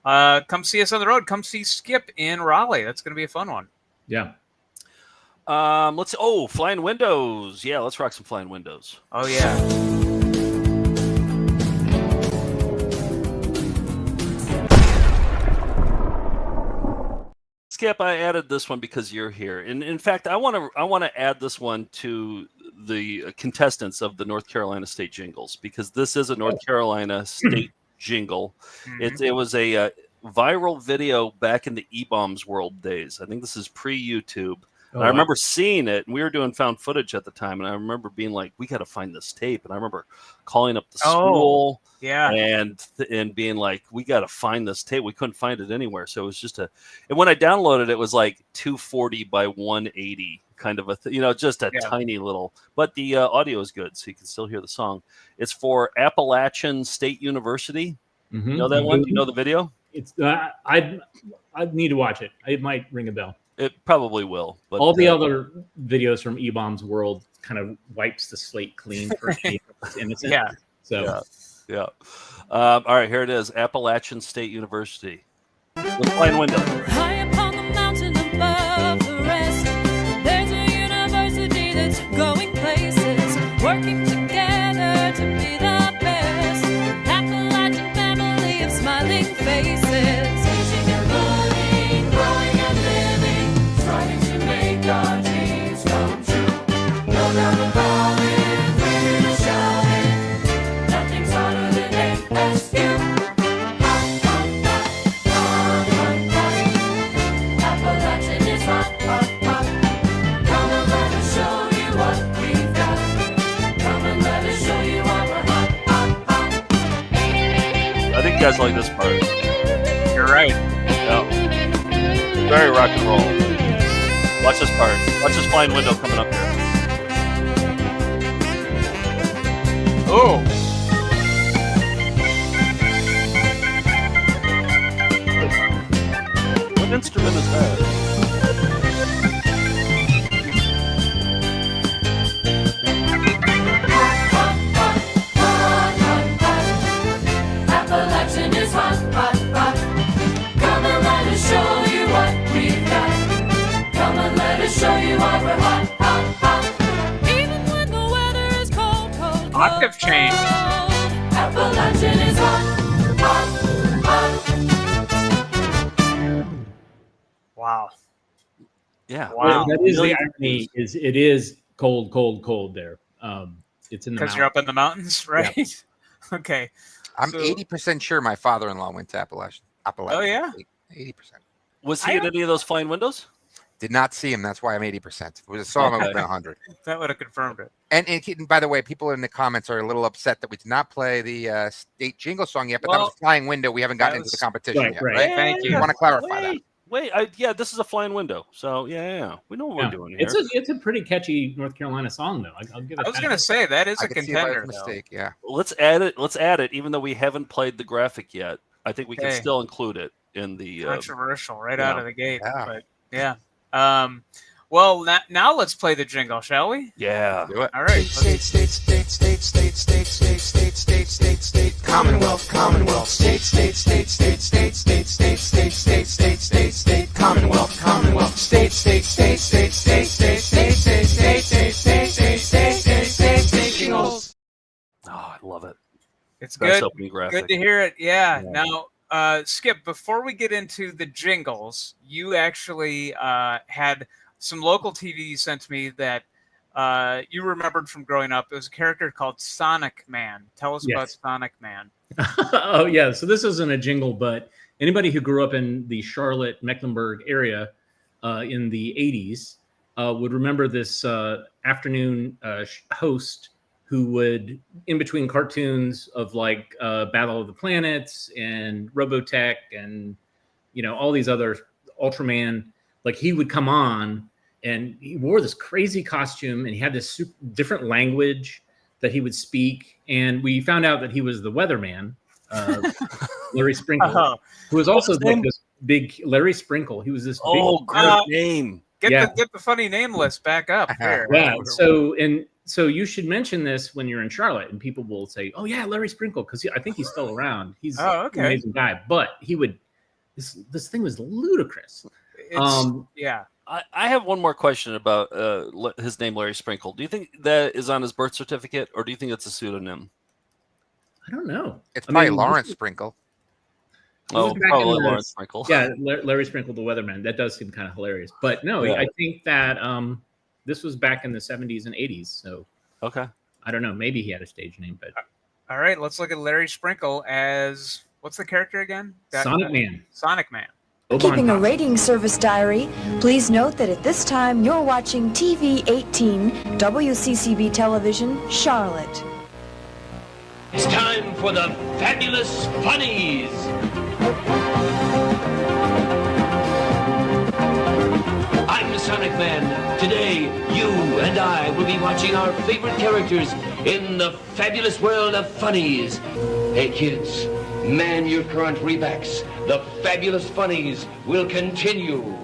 [SPEAKER 5] Come see us on the road. Come see Skip in Raleigh. That's going to be a fun one.
[SPEAKER 11] Yeah.
[SPEAKER 4] Flying Windows. Yeah, let's rock some Flying Windows.
[SPEAKER 5] Oh yeah.
[SPEAKER 4] Skip, I added this one because you're here, and in fact, I want to add this one to the contestants of the North Carolina State Jingles, because this is a North Carolina State jingle.
[SPEAKER 5] Mm-hmm.
[SPEAKER 4] It was a viral video back in the E-Bombs World days. I think this is pre-YouTube. I remember seeing it, and we were doing found footage at the time, and I remember being like, we got to find this tape. And I remember calling up the school and being like, we got to find this tape. We couldn't find it anywhere. So it was just and when I downloaded it, it was like 240 by 180 kind of a just a tiny little, but the audio is good, so you can still hear the song. It's for Appalachian State University.
[SPEAKER 11] Mm-hmm.
[SPEAKER 4] You know that one? Do you know the video?
[SPEAKER 11] It's I need to watch it. It might ring a bell.
[SPEAKER 4] It probably will. But
[SPEAKER 11] all the other videos from E-Bomb's World kind of wipes the slate clean for innocent.
[SPEAKER 5] Yeah.
[SPEAKER 11] So
[SPEAKER 4] yeah. All right, here it is. Appalachian State University. With Flying Window.
[SPEAKER 10] High upon the mountain above the rest, there's a university that's going places, working together to be the best. Appalachian family of smiling faces, teaching and learning, growing and living, striving to make our dreams come true. No doubt about it, we're gonna shout it. Nothing's harder than ASU. Appalachian is hot, hot, hot. Come and let us show you what we've got. Come and let us show you why we're hot, hot, hot.
[SPEAKER 4] I think you guys like this part.
[SPEAKER 5] You're right.
[SPEAKER 4] Yeah. Very rock and roll. Watch this part. Watch this Flying Window coming up here.
[SPEAKER 5] Oh.
[SPEAKER 4] What instrument is that?
[SPEAKER 10] Appalachian is hot, hot, hot. Come and let us show you what we've got. Come and let us show you why we're hot, hot, hot. Even when the weather is cold, cold,
[SPEAKER 5] Octave change.
[SPEAKER 10] Appalachian is hot, hot, hot.
[SPEAKER 5] Wow.
[SPEAKER 4] Yeah.
[SPEAKER 5] Wow.
[SPEAKER 11] that is the irony. Is it is cold, cold, cold there. It's in the
[SPEAKER 5] Because you're up in the mountains, right?
[SPEAKER 11] Yeah.
[SPEAKER 5] Okay.
[SPEAKER 18] I'm
[SPEAKER 5] So-
[SPEAKER 18] 80% sure my father-in-law went to Appalachian.
[SPEAKER 5] Oh, yeah?
[SPEAKER 18] 80%.
[SPEAKER 4] Was he in any of those Flying Windows?
[SPEAKER 18] Did not see him. That's why I'm 80%. If it was a song, I would have been 100.
[SPEAKER 5] That would have confirmed it.
[SPEAKER 18] And by the way, people in the comments are a little upset that we did not play the state jingle song yet, but that was a flying window. We haven't gotten into the competition yet, right?
[SPEAKER 5] Thank you.
[SPEAKER 18] I want to clarify that.
[SPEAKER 4] Wait, this is a flying window. So yeah. We know what we're doing here.
[SPEAKER 11] It's a pretty catchy North Carolina song, though. I'll give it.
[SPEAKER 5] I was going to say that is a contender.
[SPEAKER 18] Mistake, yeah.
[SPEAKER 4] Let's add it. Even though we haven't played the graphic yet, I think we can still include it in the
[SPEAKER 5] controversial out of the gate. Yeah. But yeah. Well, now let's play the jingle, shall we?
[SPEAKER 4] Yeah.
[SPEAKER 18] Do it.
[SPEAKER 5] All right.
[SPEAKER 10] State, Commonwealth, Commonwealth, state, Commonwealth, Commonwealth, state, Jingles.
[SPEAKER 4] Oh, I love it.
[SPEAKER 5] It's good. Good to hear it. Yeah. Now, Skip, before we get into the jingles, you actually had some local TV you sent me that you remembered from growing up. It was a character called Sonic Man. Tell us about Sonic Man.
[SPEAKER 11] Oh, yeah. So this isn't a jingle, but anybody who grew up in the Charlotte, Mecklenburg area in the 80s would remember this afternoon host who would, in between cartoons of like Battle of the Planets and Robotech and, all these other Ultraman, like he would come on and he wore this crazy costume and he had this different language that he would speak. And we found out that he was the weatherman, Larry Sprinkle, who was also like this big Larry Sprinkle. He was this big
[SPEAKER 4] great name.
[SPEAKER 5] Get the funny name list back up here.
[SPEAKER 11] Yeah. So you should mention this when you're in Charlotte, and people will say, "Oh yeah, Larry Sprinkle," because I think he's still around. He's an amazing guy. But he would. This thing was ludicrous.
[SPEAKER 4] I have one more question about his name, Larry Sprinkle. Do you think that is on his birth certificate, or do you think it's a pseudonym?
[SPEAKER 11] I don't know.
[SPEAKER 18] It's probably Lawrence Sprinkle.
[SPEAKER 4] Oh, probably Lawrence Sprinkle.
[SPEAKER 11] Yeah, Larry Sprinkle, the weatherman. That does seem kind of hilarious. But no, I think that this was back in the 70s and 80s. So I don't know. Maybe he had a stage name, but
[SPEAKER 5] all right, let's look at Larry Sprinkle as what's the character again?
[SPEAKER 11] Sonic Man.
[SPEAKER 5] Sonic Man.
[SPEAKER 21] Keeping a rating service diary, please note that at this time you're watching TV 18, WCCB Television, Charlotte.
[SPEAKER 10] It's time for the Fabulous Funnies. I'm the Sonic Man. Today, you and I will be watching our favorite characters in the fabulous world of funnies. Hey kids, man your current rebacks. The Fabulous Funnies will continue.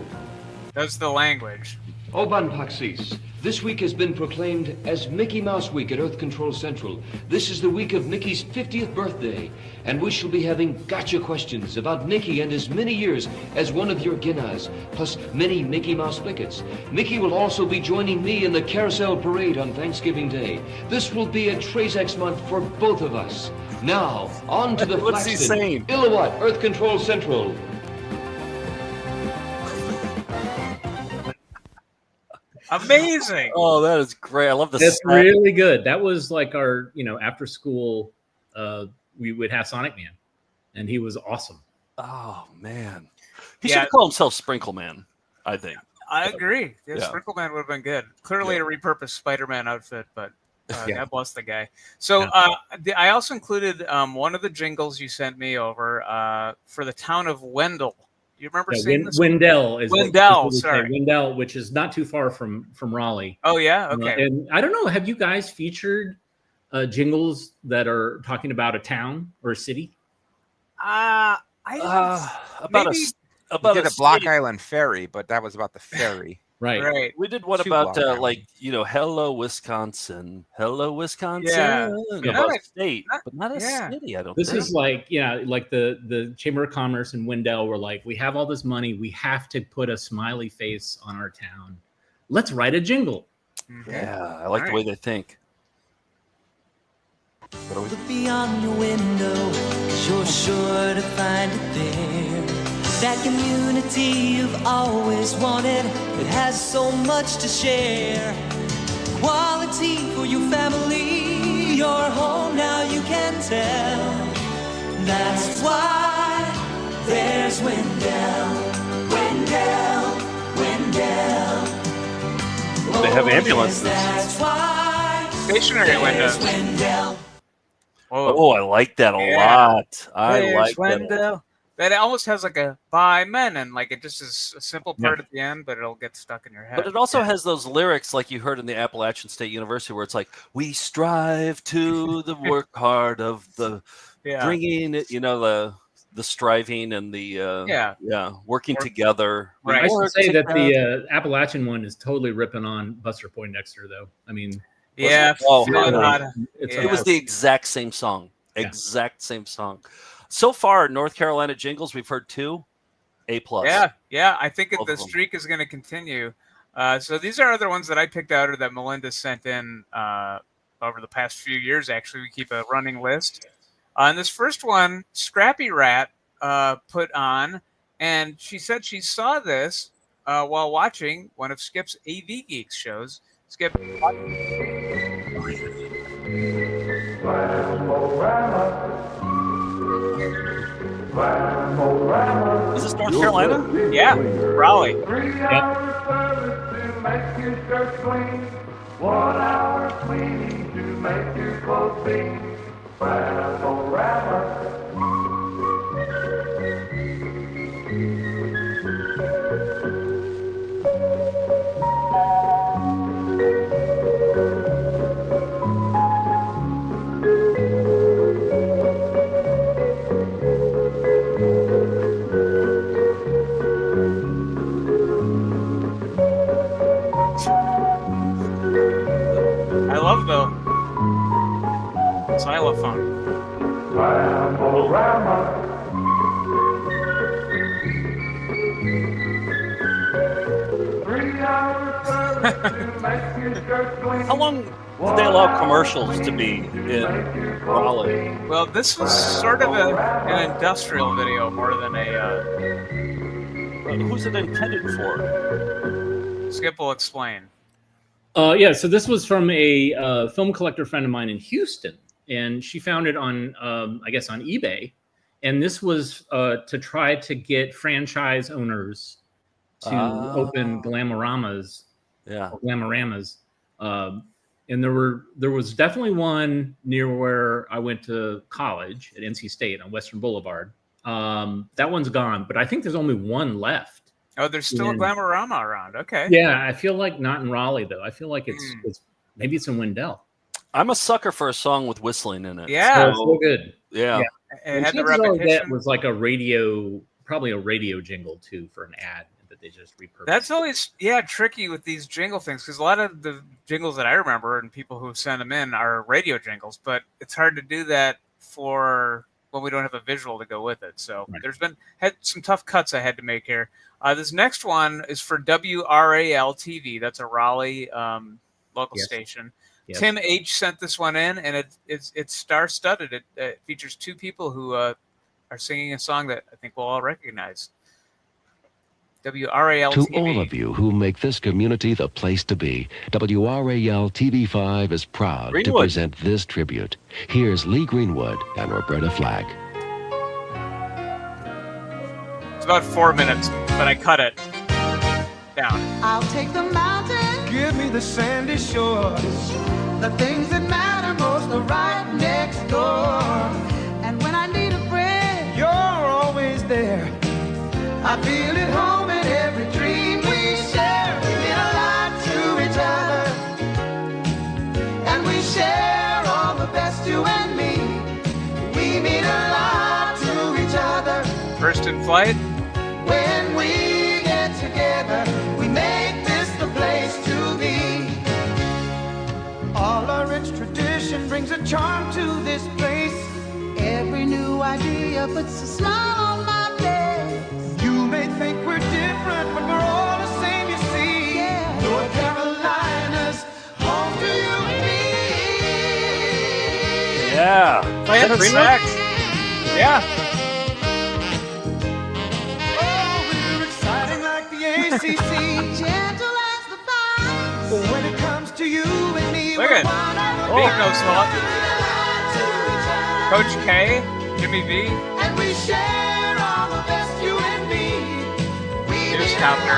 [SPEAKER 5] That's the language.
[SPEAKER 22] Obanpaxis. This week has been proclaimed as Mickey Mouse Week at Earth Control Central. This is the week of Mickey's 50th birthday, and we shall be having gotcha questions about Mickey and his many years as one of your Guinness, plus many Mickey Mouse Blickets. Mickey will also be joining me in the Carousel Parade on Thanksgiving Day. This will be a Trazex month for both of us. Now, on to the
[SPEAKER 4] What's he saying?
[SPEAKER 22] Illiwat, Earth Control Central.
[SPEAKER 5] Amazing.
[SPEAKER 4] Oh, that is great. I love this.
[SPEAKER 11] That's really good. That was like our, after school, we would have Sonic Man, and he was awesome.
[SPEAKER 4] Oh, man. He should call himself Sprinkle Man, I think.
[SPEAKER 5] I agree. Yeah, Sprinkle Man would have been good. Clearly a repurposed Spider-Man outfit, but God bless the guy. So I also included one of the jingles you sent me over for the town of Wendell. You remember seeing this?
[SPEAKER 11] Wendell is
[SPEAKER 5] Wendell, sorry.
[SPEAKER 11] Wendell, which is not too far from Raleigh.
[SPEAKER 5] Oh yeah, okay.
[SPEAKER 11] And I don't know, have you guys featured jingles that are talking about a town or a city?
[SPEAKER 18] About a Block Island ferry, but that was about the ferry.
[SPEAKER 11] Right.
[SPEAKER 4] We did one about hello Wisconsin, about a state, but not a city. I don't.
[SPEAKER 11] This
[SPEAKER 4] think.
[SPEAKER 11] is like the Chamber of Commerce in Wendell were like, we have all this money, we have to put a smiley face on our town. Let's write a jingle.
[SPEAKER 4] Yeah, I like the way they think.
[SPEAKER 10] Look beyond your window, 'cause you're sure to find it there. That community you've always wanted, it has so much to share. Quality for your family, your home now you can tell. That's why there's Wendell, Wendell, Wendell.
[SPEAKER 4] have ambulances.
[SPEAKER 5] Stationary windows.
[SPEAKER 4] Oh, I like that a lot. I like that.
[SPEAKER 5] That almost has like a "by men" and like it just is a simple part at the end, but it'll get stuck in your head.
[SPEAKER 4] But it also has those lyrics like you heard in the Appalachian State University where it's like, we strive to the work hard of the bringing it, the striving and the working together.
[SPEAKER 11] I should say that the Appalachian one is totally ripping on Buster Poindexter, though. I mean,
[SPEAKER 4] it was the exact same song. Exact same song. So far, North Carolina jingles, we've heard 2 A+.
[SPEAKER 5] Yeah. I think the streak is going to continue. So these are other ones that I picked out or that Melinda sent in over the past few years. Actually, we keep a running list. And this first one, Scrappy Rat put on, and she said she saw this while watching one of Skip's AV Geeks shows. Skip.
[SPEAKER 4] Is this North Carolina?
[SPEAKER 5] Yeah, Raleigh.
[SPEAKER 10] 3 hours service to make your shirt clean. 1 hour cleaning to make your clothes clean. Glamorama.
[SPEAKER 5] I love the xylophone.
[SPEAKER 4] How long did they allow commercials to be in Raleigh?
[SPEAKER 5] Well, this was sort of an industrial video more than a...
[SPEAKER 4] who's it intended for?
[SPEAKER 5] Skip will explain.
[SPEAKER 11] So this was from a film collector friend of mine in Houston, and she found it on, I guess, on eBay. And this was to try to get franchise owners to open Glamoramas.
[SPEAKER 4] Yeah,
[SPEAKER 11] Glamoramas. And there was definitely one near where I went to college at NC State on Western Boulevard. That one's gone, but I think there's only one left.
[SPEAKER 5] Oh, there's still a Glamorama around. Okay.
[SPEAKER 11] Yeah, I feel like not in Raleigh though. I feel like it's maybe it's in Wendell.
[SPEAKER 4] I'm a sucker for a song with whistling in it.
[SPEAKER 5] Yeah,
[SPEAKER 11] so good.
[SPEAKER 4] Yeah.
[SPEAKER 5] And had the
[SPEAKER 11] repetition.
[SPEAKER 5] repetition.
[SPEAKER 11] That was like probably a radio jingle too for an ad that they just repurposed.
[SPEAKER 5] That's always tricky with these jingle things because a lot of the jingles that I remember and people who send them in are radio jingles, but it's hard to do that for when we don't have a visual to go with it. So there's had some tough cuts I had to make here. This next one is for WRAL TV. That's a Raleigh local station. Yes. Tim H sent this one in, and it's star-studded. It features 2 people who are singing a song that I think we'll all recognize. WRAL
[SPEAKER 1] To
[SPEAKER 5] TV.
[SPEAKER 1] all of you who make this community the place to be, WRAL TV5 is proud to present this tribute. Here's Lee Greenwood and Roberta Flack.
[SPEAKER 5] It's about 4 minutes, but I cut it down.
[SPEAKER 10] I'll take the mountain, give me the sandy shores. The things that matter most are right next door. And when I need a friend, you're always there. I feel at home in every dream we share. We mean a lot to each other, and we share all the best, you and me. We mean a lot to each other.
[SPEAKER 5] First in flight.
[SPEAKER 10] When we get together, we make this the place to be. All our rich tradition brings a charm to this place. Every new idea puts a smile on my face. You may think we're different, but we're all the same, you see. Yeah. North Carolina's home to you and me.
[SPEAKER 4] Yeah.
[SPEAKER 5] Play it, sax. Yeah.
[SPEAKER 10] ACC, gentle as the vines. But when it comes to you and me,
[SPEAKER 5] look at Big Nose Hawk, Coach K, Jimmy V,
[SPEAKER 10] and we share all the best, you and me. We
[SPEAKER 5] News Copter.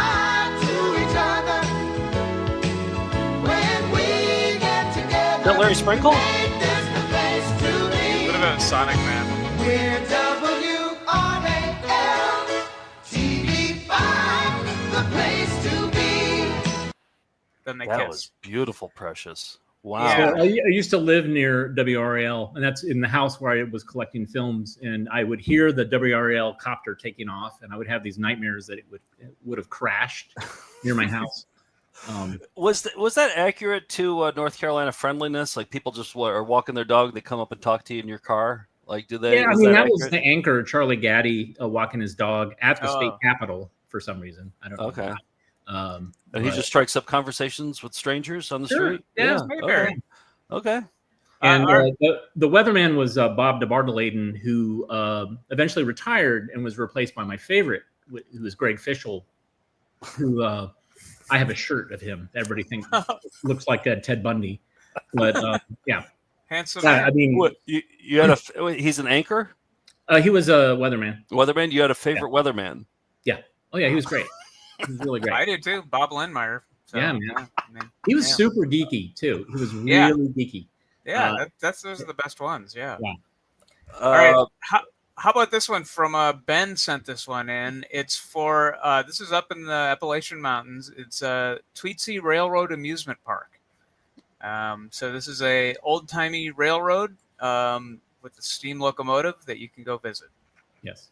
[SPEAKER 10] to each other,
[SPEAKER 4] that Larry Sprinkle?
[SPEAKER 5] What about Sonic Man?
[SPEAKER 10] We're WRAL TV5, the place to be.
[SPEAKER 5] Then they
[SPEAKER 4] That
[SPEAKER 5] kiss.
[SPEAKER 4] was beautiful, Precious. Wow.
[SPEAKER 11] So I used to live near WRAL, and that's in the house where I was collecting films, and I would hear the WRAL copter taking off, and I would have these nightmares that it would have crashed near my house.
[SPEAKER 4] Was that accurate to North Carolina friendliness? Like people just are walking their dog, they come up and talk to you in your car. Like, do they?
[SPEAKER 11] Yeah, I mean that was the anchor, Charlie Gaddy, walking his dog at the state capitol for some reason. I don't know.
[SPEAKER 4] Okay.
[SPEAKER 11] Why.
[SPEAKER 4] And he just strikes up conversations with strangers on the street.
[SPEAKER 11] Yeah.
[SPEAKER 4] Okay.
[SPEAKER 11] And the weatherman was Bob DeBartoleden, who eventually retired and was replaced by my favorite, who was Greg Fischel, who I have a shirt of him. Everybody thinks looks like Ted Bundy, but yeah,
[SPEAKER 5] handsome.
[SPEAKER 11] I mean,
[SPEAKER 4] what, you had he's an anchor.
[SPEAKER 11] He was a weatherman.
[SPEAKER 4] Weatherman. You had a favorite weatherman.
[SPEAKER 11] Yeah. Oh yeah, he was great. He was really great.
[SPEAKER 5] I did too. Bob Lindmeyer. So,
[SPEAKER 11] yeah, man.
[SPEAKER 5] I mean,
[SPEAKER 11] He was super geeky too. He was really geeky.
[SPEAKER 5] Yeah, those are the best ones. Yeah.
[SPEAKER 11] All
[SPEAKER 5] right. How about this one from Ben sent this one in. It's for this is up in the Appalachian Mountains. It's Tweetsy Railroad Amusement Park. So this is a old-timey railroad with a steam locomotive that you can go visit.
[SPEAKER 11] Yes.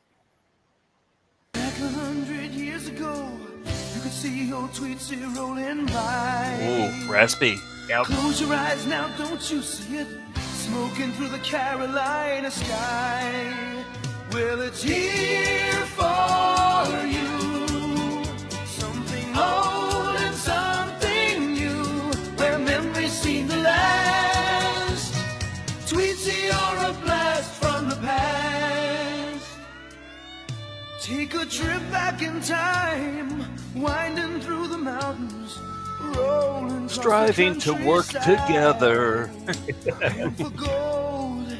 [SPEAKER 10] Back 100 years ago, you could see old Tweetsy rolling by.
[SPEAKER 4] Ooh, raspy.
[SPEAKER 5] Yep.
[SPEAKER 10] Close your eyes now, don't you see it? Smoking through the Carolina sky. Well, it's here for you. Something old and something new, where memories seem to last. Tweetsy are a blast from the past. Take a trip back in time, winding through the mountains, rolling,
[SPEAKER 4] striving to work together.
[SPEAKER 10] for gold.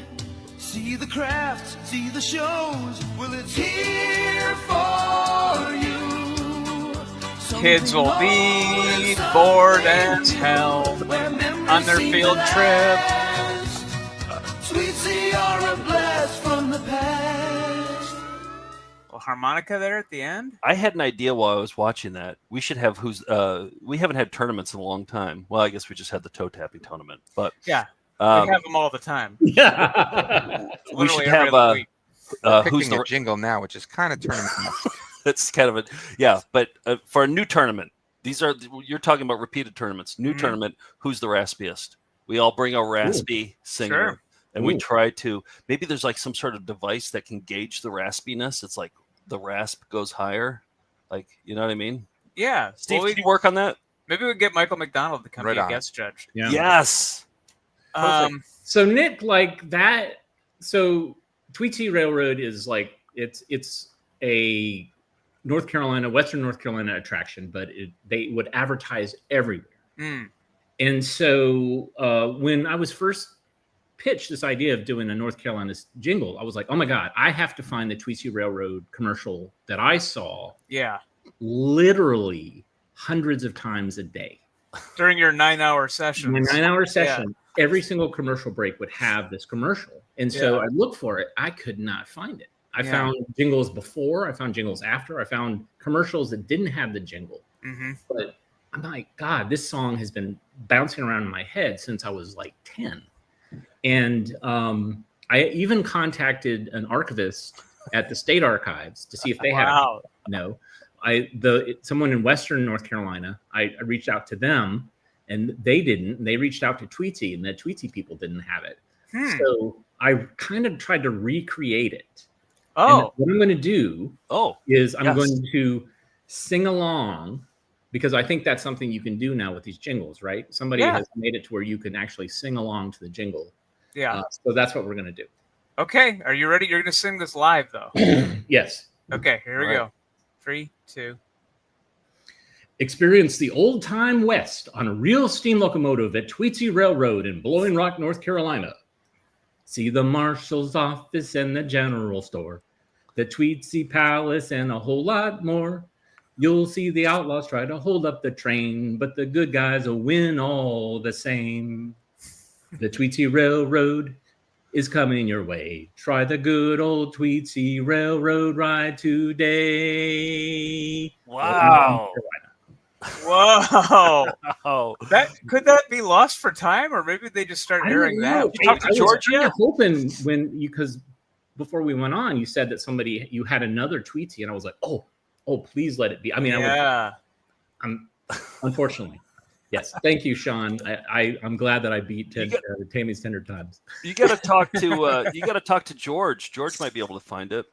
[SPEAKER 10] See the crafts, see the shows. Well, it's here for you.
[SPEAKER 5] Kids will be bored as hell on their field trip.
[SPEAKER 10] Tweetsy are a blast from the past.
[SPEAKER 5] Well, harmonica there at the end.
[SPEAKER 4] I had an idea while I was watching that. We should have we haven't had tournaments in a long time. Well, I guess we just had the toe tapping tournament, but
[SPEAKER 5] yeah, we have them all the time.
[SPEAKER 11] Yeah,
[SPEAKER 4] we should have
[SPEAKER 18] who's the jingle now, which is kind of tournament.
[SPEAKER 4] It's kind of but for a new tournament, you're talking about repeated tournaments. New tournament, who's the raspiest? We all bring a raspy singer.
[SPEAKER 5] Sure.
[SPEAKER 4] And we try to, maybe there's like some sort of device that can gauge the raspiness. It's like the rasp goes higher. Like, you know what I mean?
[SPEAKER 5] Yeah.
[SPEAKER 4] Steve, can you work on that?
[SPEAKER 5] Maybe we get Michael McDonald to come be a guest judge.
[SPEAKER 11] Yeah.
[SPEAKER 4] Yes.
[SPEAKER 11] So Nick, like that. So Tweetsy Railroad is like it's a Western North Carolina attraction, but they would advertise everywhere.
[SPEAKER 5] Mm.
[SPEAKER 11] And so when I was first pitched this idea of doing a North Carolina jingle, I was like, oh my God, I have to find the Tweetsy Railroad commercial that I saw.
[SPEAKER 5] Yeah.
[SPEAKER 11] Literally hundreds of times a day.
[SPEAKER 5] During your 9-hour session.
[SPEAKER 11] My 9-hour session, every single commercial break would have this commercial. And so I looked for it. I could not find it. I found jingles before. I found jingles after. I found commercials that didn't have the jingle.
[SPEAKER 5] Mm-hmm.
[SPEAKER 11] But I'm like, God, this song has been bouncing around in my head since I was like 10. And I even contacted an archivist at the state archives to see if they had someone in Western North Carolina. I reached out to them, and they didn't. They reached out to Tweetsy, and the Tweetsy people didn't have it. So I kind of tried to recreate it. And what I'm going to do is I'm going to sing along, because I think that's something you can do now with these jingles, right? Somebody has made it to where you can actually sing along to the jingle.
[SPEAKER 5] Yeah.
[SPEAKER 11] So that's what we're going to do.
[SPEAKER 5] Okay. Are you ready? You're going to sing this live, though.
[SPEAKER 11] Yes.
[SPEAKER 5] Okay. Here we go. 3, 2.
[SPEAKER 11] Experience the old-time West on a real steam locomotive at Tweetsy Railroad in Blowing Rock, North Carolina. See the marshal's office and the general store, the Tweetsy Palace, and a whole lot more. You'll see the outlaws try to hold up the train, but the good guys will win all the same. The Tweetsy Railroad is coming your way. Try the good old Tweetsy Railroad ride today.
[SPEAKER 4] Wow.
[SPEAKER 5] Whoa! That could that be lost for time, or maybe they just start airing that?
[SPEAKER 11] Did you talk to George yet? Hoping because before we went on, you said that you had another Tweetsy, and I was like, oh, please let it be. I mean, I'm unfortunately. Yes, thank you, Sean. I'm glad that I beat Tammy's Tender Times.
[SPEAKER 4] You got to talk to George. George might be able to find it.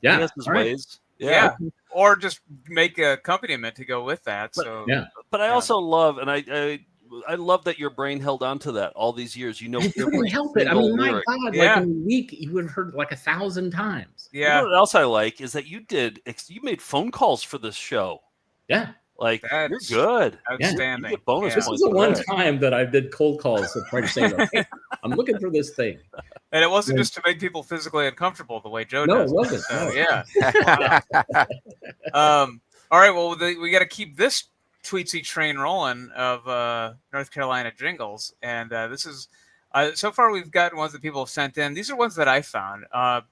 [SPEAKER 11] Yeah,
[SPEAKER 4] he has his ways.
[SPEAKER 5] Yeah, or just make an accompaniment to go with that. So
[SPEAKER 4] but I also love, and I love that your brain held on to that all these years. You know,
[SPEAKER 11] I couldn't help it. I mean, my God, like in a week, you would have heard like 1,000 times.
[SPEAKER 4] Yeah. You know what else I like is that you made phone calls for this show.
[SPEAKER 11] Yeah.
[SPEAKER 4] Like you're good.
[SPEAKER 5] Outstanding.
[SPEAKER 4] You get bonus
[SPEAKER 11] This
[SPEAKER 4] points
[SPEAKER 11] was the one
[SPEAKER 4] for that.
[SPEAKER 11] time that I did cold calls to try to say, hey, I'm looking for this thing.
[SPEAKER 5] And it wasn't just to make people physically uncomfortable the way Joe
[SPEAKER 11] No,
[SPEAKER 5] does.
[SPEAKER 11] it wasn't.
[SPEAKER 5] So,
[SPEAKER 11] No.
[SPEAKER 5] yeah. All right. Well, we got to keep this Tweetsy train rolling of North Carolina jingles, and this is so far we've got ones that people have sent in. These are ones that I found.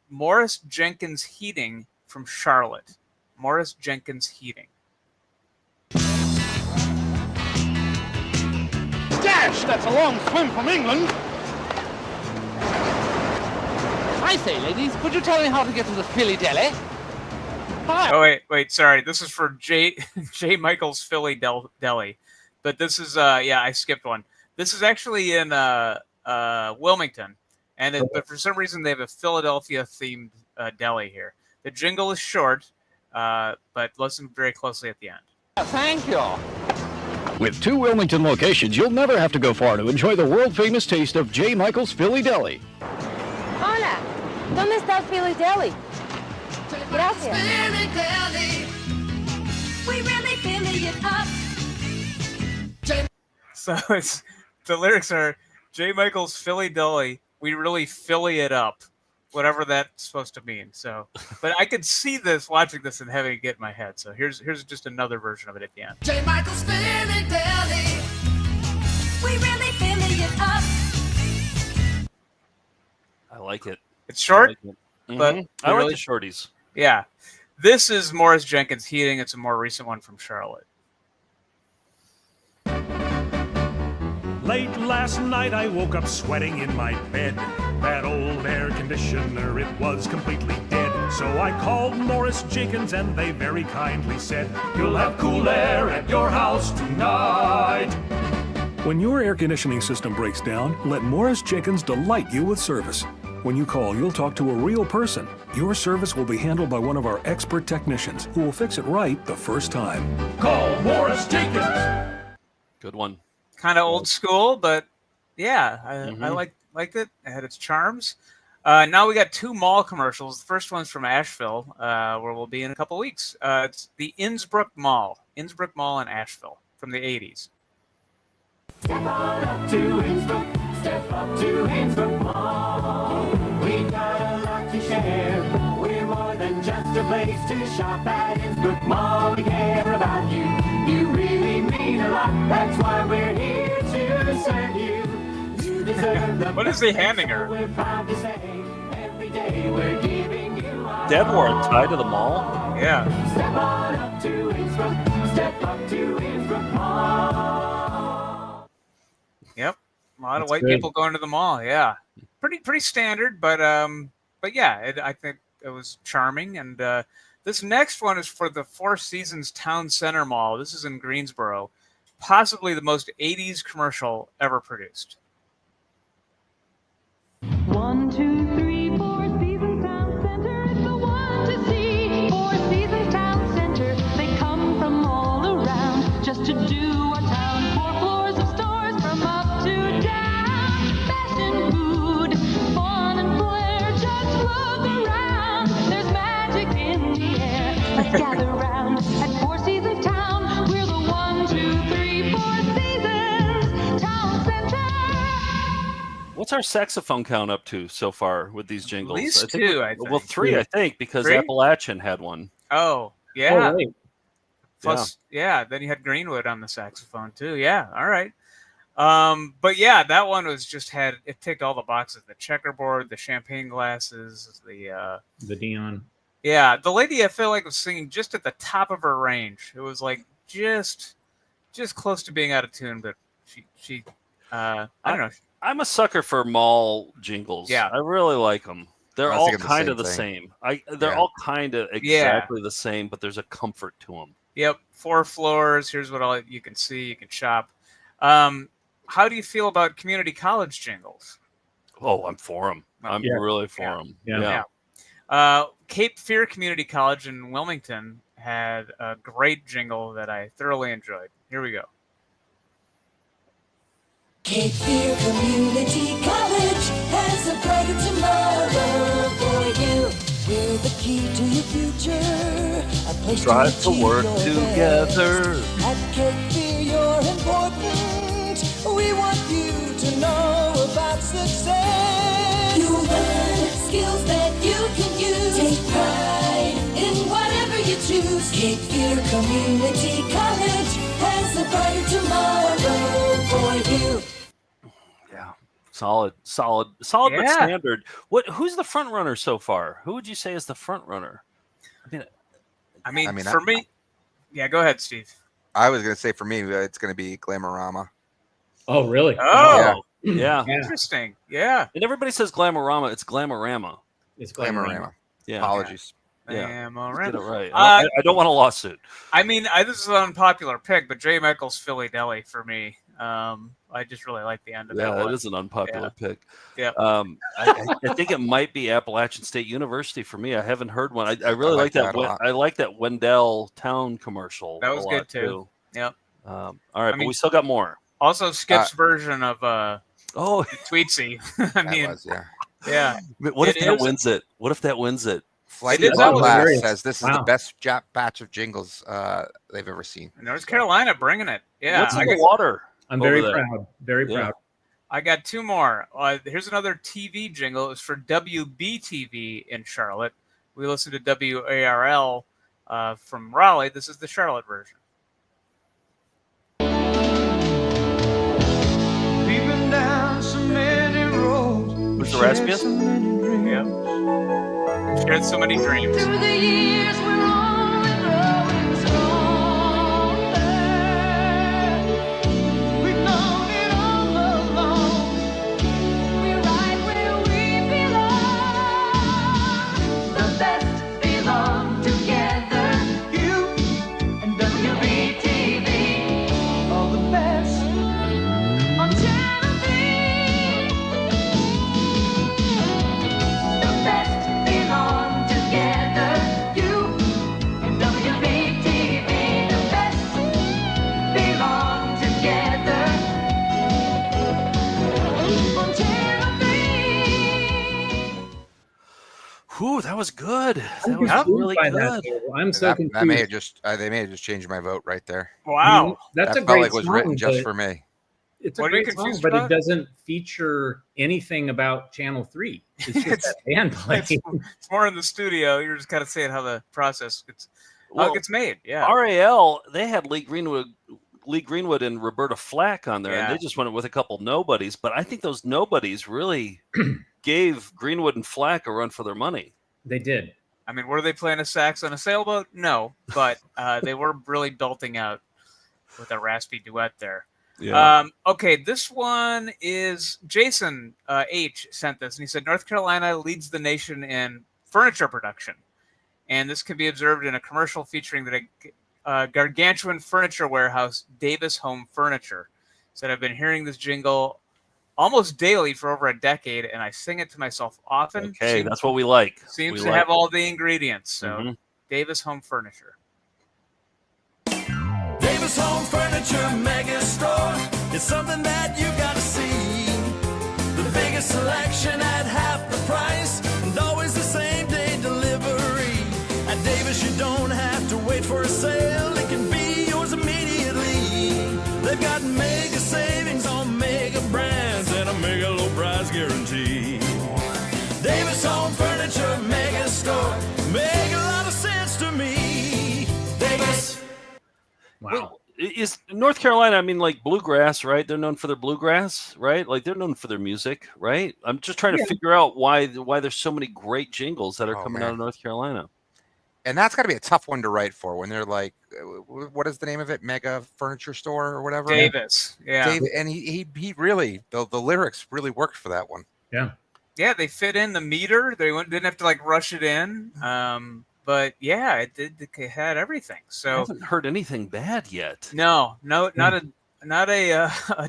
[SPEAKER 5] Morris Jenkins Heating from Charlotte. Morris Jenkins Heating.
[SPEAKER 15] Dash! That's a long swim from England. I say, ladies, could you tell me how to get to the Philly Deli? Hi.
[SPEAKER 5] Oh wait, sorry. This is for J. Michael's Philly Deli, but this is I skipped one. This is actually in Wilmington, but for some reason they have a Philadelphia themed deli here. The jingle is short, but listen very closly at the end.
[SPEAKER 15] Thank you.
[SPEAKER 2] With 2 Wilmington locations, you'll never have to go far to enjoy the world-famous taste of J. Michael's Philly Deli.
[SPEAKER 3] Hola, ¿dónde está el Philly Deli? Gracias.
[SPEAKER 10] We really Philly it up.
[SPEAKER 5] So the lyrics are J. Michael's Philly Deli. We really Philly it up, whatever that's supposed to mean. So, but I could see this, watching this, and having it get in my head. So here's just another version of it at the end.
[SPEAKER 10] J. Michael's Philly Deli. We really Philly it up.
[SPEAKER 4] I like it.
[SPEAKER 5] It's short,
[SPEAKER 4] I like it.
[SPEAKER 5] but
[SPEAKER 4] I like the shorties.
[SPEAKER 5] Yeah, this is Morris Jenkins Heating. It's a more recent one from Charlotte.
[SPEAKER 23] Late last night I woke up sweating in my bed. That old air conditioner, it was completely dead. So I called Morris Jenkins and they very kindly said, you'll have cool air at your house tonight.
[SPEAKER 24] When your air conditioning system breaks down, let Morris Jenkins delight you with service. When you call, you'll talk to a real person. Your service will be handled by one of our expert technicians who will fix it right the first time.
[SPEAKER 23] Call Morris Jenkins.
[SPEAKER 4] Good one.
[SPEAKER 5] Kind of old school, but yeah, I liked it. It had its charms. Now we got 2 mall commercials. The first one's from Asheville, where we'll be in a couple weeks. It's the Innsbruck Mall in Asheville from the 80s.
[SPEAKER 10] Step on up to Innsbruck. Step up to Innsbruck Mall. We got a lot to share. We're more than just a place to shop at Innsbruck Mall. We care about you. You really mean a lot. That's why we're here to serve you. You deserve the
[SPEAKER 5] What is he handing her?
[SPEAKER 10] We're proud to say every day we're giving you our
[SPEAKER 4] Dad wore a tie to the mall.
[SPEAKER 5] Yeah.
[SPEAKER 10] Step on up to Innsbruck. Step up to Innsbruck Mall.
[SPEAKER 5] Yep, a lot of
[SPEAKER 11] That's
[SPEAKER 5] white
[SPEAKER 11] good.
[SPEAKER 5] people going to the mall. Yeah, pretty standard, but yeah, I think it was charming. And this next one is for the Four Seasons Town Center Mall. This is in Greensboro, possibly the most 80s commercial ever produced.
[SPEAKER 10] 1, 2, 3, 4 Seasons Town Center. It's the one to see. 4 Seasons Town Center. They come from all around just to do our town. 4 floors of stores from up to down. Fashion, food, fun and flair. Just look around. There's magic in the air. Let's gather round at 4 Seasons Town. We're the 1, 2, 3, 4 Seasons Town Center.
[SPEAKER 4] What's our saxophone count up to so far with these jingles?
[SPEAKER 5] At least
[SPEAKER 4] I think
[SPEAKER 5] 2, I think.
[SPEAKER 4] Well, 3, I think, because
[SPEAKER 5] 3?
[SPEAKER 4] Appalachian had one.
[SPEAKER 5] Oh, yeah.
[SPEAKER 11] Oh, right.
[SPEAKER 5] Plus, yeah, then you had Greenwood on the saxophone too. Yeah, all right. But yeah, that one was just it ticked all the boxes: the checkerboard, the champagne glasses, the
[SPEAKER 11] neon.
[SPEAKER 5] Yeah, the lady I feel like was singing just at the top of her range. It was like just close to being out of tune, but she I don't know.
[SPEAKER 4] I'm a sucker for mall jingles.
[SPEAKER 5] Yeah.
[SPEAKER 4] I really like them. They're
[SPEAKER 18] I was
[SPEAKER 4] all
[SPEAKER 18] thinking the
[SPEAKER 4] kind
[SPEAKER 18] same
[SPEAKER 4] of the
[SPEAKER 18] thing.
[SPEAKER 4] same. They're all kind of exactly the same, but there's a comfort to them.
[SPEAKER 5] Yep, 4 floors. Here's what all you can see. You can shop. How do you feel about community college jingles?
[SPEAKER 4] Oh, I'm for them. I'm really for them.
[SPEAKER 5] Yeah. Cape Fear Community College in Wilmington had a great jingle that I thoroughly enjoyed. Here we go.
[SPEAKER 10] Cape Fear Community College has a brighter tomorrow for you. We're the key to your future, a place
[SPEAKER 4] Strive
[SPEAKER 10] to
[SPEAKER 4] to
[SPEAKER 10] achieve
[SPEAKER 4] work
[SPEAKER 10] your
[SPEAKER 4] together.
[SPEAKER 10] best. At Cape Fear, you're important. We want you to know about success. You learn skills that you can use. Take pride in whatever you choose. Cape Fear Community College has a brighter tomorrow for you.
[SPEAKER 4] Solid, but standard. Who's the front runner so far? Who would you say is the front runner?
[SPEAKER 5] I mean, for me, yeah. Go ahead, Steve.
[SPEAKER 18] I was going to say for me, it's going to be Glamorama.
[SPEAKER 11] Oh, really?
[SPEAKER 5] Oh,
[SPEAKER 4] yeah.
[SPEAKER 5] Interesting. Yeah.
[SPEAKER 4] And everybody says Glamorama. It's Glamorama.
[SPEAKER 11] It's
[SPEAKER 18] Glamorama.
[SPEAKER 4] Yeah.
[SPEAKER 18] Apologies.
[SPEAKER 4] Yeah.
[SPEAKER 5] Glamorama.
[SPEAKER 4] Get it right. I don't want a lawsuit.
[SPEAKER 5] I mean, this is an unpopular pick, but J. Michael's Philly Deli for me. I just really like the end of that one.
[SPEAKER 4] Yeah, it is an unpopular pick.
[SPEAKER 5] Yeah.
[SPEAKER 4] I think it might be Appalachian State University for me. I haven't heard one. I really like that. I like that Wendell Town commercial.
[SPEAKER 5] That was good too. Yep.
[SPEAKER 4] All right, but we still got more.
[SPEAKER 5] Also, Skip's version of Tweetsy. I mean, yeah.
[SPEAKER 4] What if that wins it? What if that wins it?
[SPEAKER 18] Flight of Glass says this is the best batch of jingles they've ever seen.
[SPEAKER 5] North Carolina bringing it. Yeah.
[SPEAKER 4] What's in the water?
[SPEAKER 11] I'm very proud. Very proud.
[SPEAKER 5] I got 2 more. Here's another TV jingle. It's for WBTV in Charlotte. We listen to WARL from Raleigh. This is the Charlotte version.
[SPEAKER 10] We've down so many roads.
[SPEAKER 4] Who's the raspiest?
[SPEAKER 5] Yeah. Shared so many dreams.
[SPEAKER 10] Through the years, we're only growing stronger. We've known it all along. We're right where we belong. The best belong together. You and WBTV. All the best on Channel 3. The best belong together. You and WBTV. The best belong together. On Channel 3.
[SPEAKER 4] Whew, that was good. That
[SPEAKER 11] I'm
[SPEAKER 4] was
[SPEAKER 11] confused
[SPEAKER 4] really
[SPEAKER 11] by
[SPEAKER 4] good.
[SPEAKER 11] that, though. I'm so confused.
[SPEAKER 18] That may have just they may have just changed my vote right there.
[SPEAKER 5] Wow.
[SPEAKER 11] That's
[SPEAKER 18] that
[SPEAKER 11] a
[SPEAKER 18] felt
[SPEAKER 11] great
[SPEAKER 18] like it was
[SPEAKER 11] song,
[SPEAKER 18] written just
[SPEAKER 11] but
[SPEAKER 18] for me.
[SPEAKER 11] It's a
[SPEAKER 5] What are you
[SPEAKER 11] great song,
[SPEAKER 5] confused
[SPEAKER 11] but
[SPEAKER 5] about?
[SPEAKER 11] it doesn't feature anything about Channel 3. It's just that band playing.
[SPEAKER 5] It's more in the studio. You're just kind of saying how the process gets, how it gets made. Yeah.
[SPEAKER 4] RAL, they had Lee Greenwood and Roberta Flack on there, and they just went with a couple nobodies. But I think those nobodies really gave Greenwood and Flack a run for their money.
[SPEAKER 11] They did.
[SPEAKER 5] I mean, were they playing a sax on a sailboat? No, but they were really belting out with a raspy duet there.
[SPEAKER 4] Yeah.
[SPEAKER 5] Okay, this one is Jason H. sent this, and he said North Carolina leads the nation in furniture production, and this can be observed in a commercial featuring the gargantuan furniture warehouse Davis Home Furniture. He said I've been hearing this jingle almost daily for over a decade, and I sing it to myself often.
[SPEAKER 4] Okay, that's what we like.
[SPEAKER 5] Seems
[SPEAKER 4] We
[SPEAKER 5] to
[SPEAKER 4] like
[SPEAKER 5] have
[SPEAKER 4] it.
[SPEAKER 5] all the ingredients. So
[SPEAKER 4] Mhm.
[SPEAKER 5] Davis Home Furniture.
[SPEAKER 10] Davis Home Furniture Mega Store is something that you gotta see. The biggest selection at half the price, and always the same day delivery. At Davis, you don't have to wait for a sale; it can be yours immediately. They've got mega savings on mega brands and a mega low price guarantee. Davis Home Furniture Mega Store make a lot of sense to me. Davis.
[SPEAKER 11] Wow.
[SPEAKER 4] is North Carolina, I mean, like bluegrass, right? They're known for their bluegrass, right? Like they're known for their music, right? I'm just trying to figure out why there's so many great jingles that are coming out of North Carolina.
[SPEAKER 18] And that's got to be a tough one to write for when they're like, what is the name of it? Mega Furniture Store or whatever?
[SPEAKER 5] Davis. Yeah.
[SPEAKER 18] Dave, and he really, the lyrics really worked for that one.
[SPEAKER 11] Yeah.
[SPEAKER 5] Yeah, they fit in the meter. They didn't have to like rush it in. But yeah, it had everything. So
[SPEAKER 4] I haven't heard anything bad yet.
[SPEAKER 5] No, not a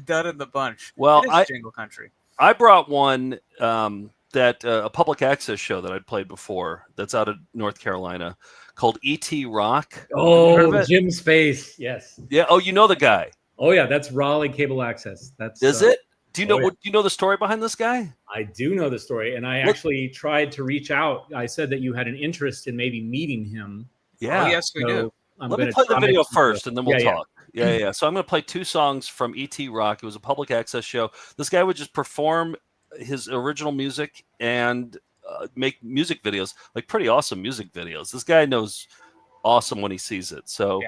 [SPEAKER 5] dud in the bunch.
[SPEAKER 4] Well,
[SPEAKER 5] it is Jingle Country.
[SPEAKER 4] I brought one that a public access show that I'd played before that's out of North Carolina called E.T. Rock.
[SPEAKER 11] Oh, Jim Space. Yes.
[SPEAKER 4] Yeah. Oh, you know the guy.
[SPEAKER 11] Oh yeah, that's Raleigh Cable Access.
[SPEAKER 4] Is it? Do you know do you know the story behind this guy?
[SPEAKER 11] I do know the story, and I actually tried to reach out. I said that you had an interest in maybe meeting him.
[SPEAKER 4] Yeah.
[SPEAKER 5] Oh, yes, we do.
[SPEAKER 4] Let me play the video first, and then we'll talk. Yeah. So I'm going to play 2 songs from E.T. Rock. It was a public access show. This guy would just perform his original music and make music videos, like pretty awesome music videos. This guy knows awesome when he sees it. So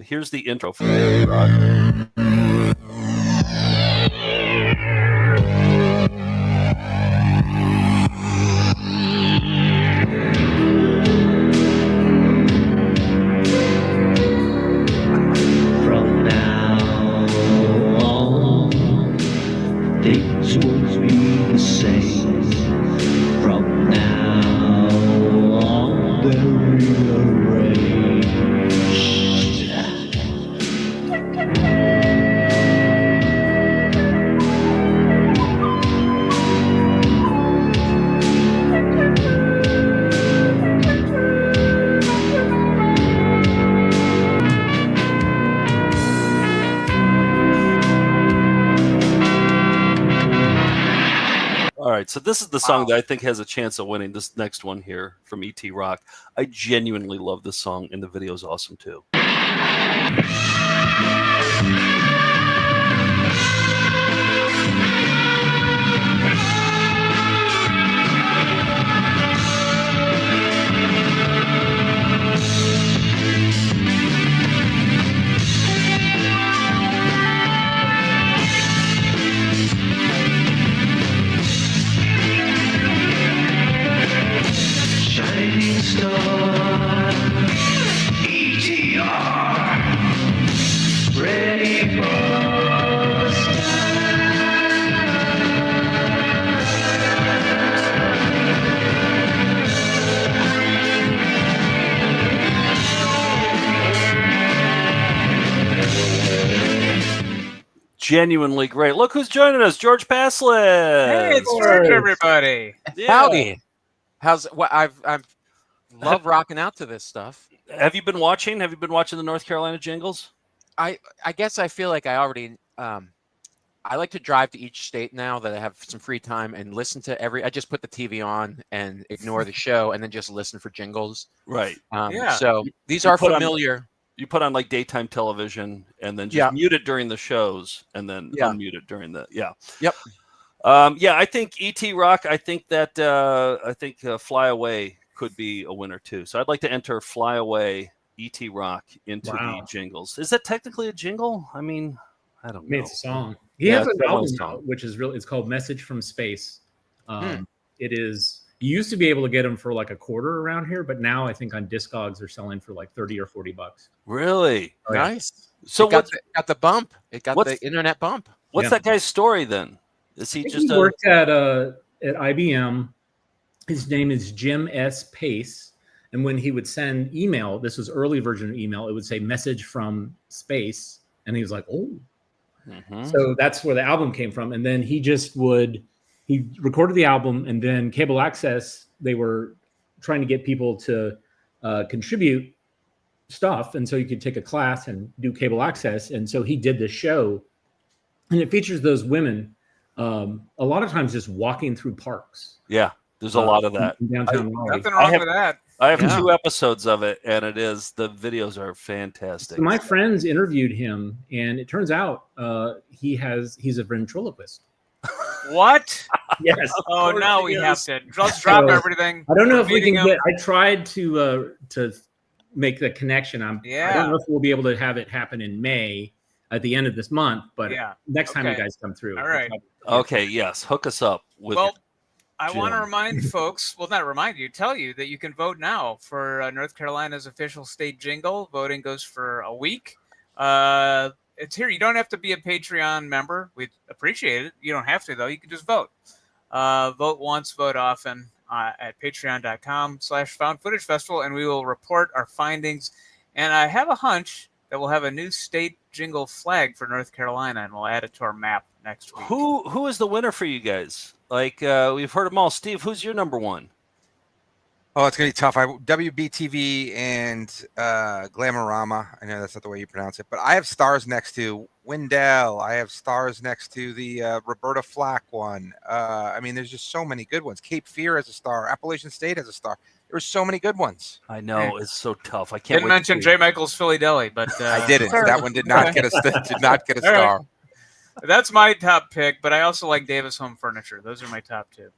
[SPEAKER 4] here's the intro for E.T. Rock.
[SPEAKER 10] Things will be the same from now on. They're rearranged.
[SPEAKER 4] All right, so this is the song that I think has a chance of winning. This next one here from E.T. Rock. I genuinely love this song, and the video is awesome too.
[SPEAKER 10] Shining star, ETR, ready for
[SPEAKER 4] Genuinely great. Look who's joining us, George Paslin.
[SPEAKER 5] Hey, it's George, everybody.
[SPEAKER 6] Howdy. How's I've love rocking out to this stuff.
[SPEAKER 4] Have you been watching? Have you been watching the North Carolina jingles?
[SPEAKER 6] I guess I feel like I already I like to drive to each state now that I have some free time and listen to I just put the TV on and ignore the show and then just listen for jingles.
[SPEAKER 4] Right.
[SPEAKER 6] So these are familiar.
[SPEAKER 4] You put on like daytime television and then just mute it during the shows and then unmute it during the
[SPEAKER 6] Yep.
[SPEAKER 4] I think E.T. Rock. I think that Fly Away could be a winner too. So I'd like to enter Fly Away E.T. Rock into the jingles. Is that technically a jingle? I mean, I don't know.
[SPEAKER 11] It's a song. He has an album out, which is really, it's called Message from Space. It is, you used to be able to get them for like $25 around here, but now I think on Discogs they're selling for like $30 or $40.
[SPEAKER 4] Really?
[SPEAKER 11] Oh, yeah.
[SPEAKER 6] Nice. So it got the bump. It got the internet bump.
[SPEAKER 4] What's that guy's story then? Is he just
[SPEAKER 11] worked at IBM? His name is Jim S. Pace. And when he would send email, this was early version of email, it would say message from space. And he was like, oh. So that's where the album came from. And then he recorded the album, and then Cable Access, they were trying to get people to contribute stuff. And so you could take a class and do Cable Access. And so he did this show, and it features those women a lot of times just walking through parks.
[SPEAKER 4] Yeah, there's a lot of that.
[SPEAKER 11] Downtown Raleigh.
[SPEAKER 5] Nothing wrong with that.
[SPEAKER 4] I have 2 episodes of it, and the videos are fantastic.
[SPEAKER 11] So my friends interviewed him, and it turns out he's a ventriloquist.
[SPEAKER 5] What?
[SPEAKER 11] Yes.
[SPEAKER 5] Oh, now we have to. Let's drop everything.
[SPEAKER 11] I don't know if we can get. I tried to make the connection. I don't know if we'll be able to have it happen in May at the end of this month, but next time you guys come through.
[SPEAKER 5] All right.
[SPEAKER 4] Okay. Yes. Hook us up with.
[SPEAKER 5] Well, I want to
[SPEAKER 4] Jim.
[SPEAKER 5] remind folks, well, not remind you, tell you that you can vote now for North Carolina's official state jingle. Voting goes for a week. It's here. You don't have to be a Patreon member. We'd appreciate it. You don't have to, though. You can just vote. Vote once, vote often at patreon.com/Found Footage Festival, and we will report our findings. And I have a hunch that we'll have a new state jingle flag for North Carolina, and we'll add it to our map next week.
[SPEAKER 4] Who is the winner for you guys? Like we've heard them all. Steve, who's your number one?
[SPEAKER 18] Oh, it's gonna be tough. WBTV and Glamorama. I know that's not the way you pronounce it, but I have stars next to Wendell. I have stars next to the Roberta Flack one. I mean, there's just so many good ones. Cape Fear has a star. Appalachian State has a star. There's so many good ones.
[SPEAKER 4] I know it's so tough. I can't.
[SPEAKER 5] Didn't mention J. Michael's Philly Deli, but
[SPEAKER 18] I didn't. That one did not get a star.
[SPEAKER 5] Right. That's my top pick, but I also like Davis Home Furniture. Those are my top two.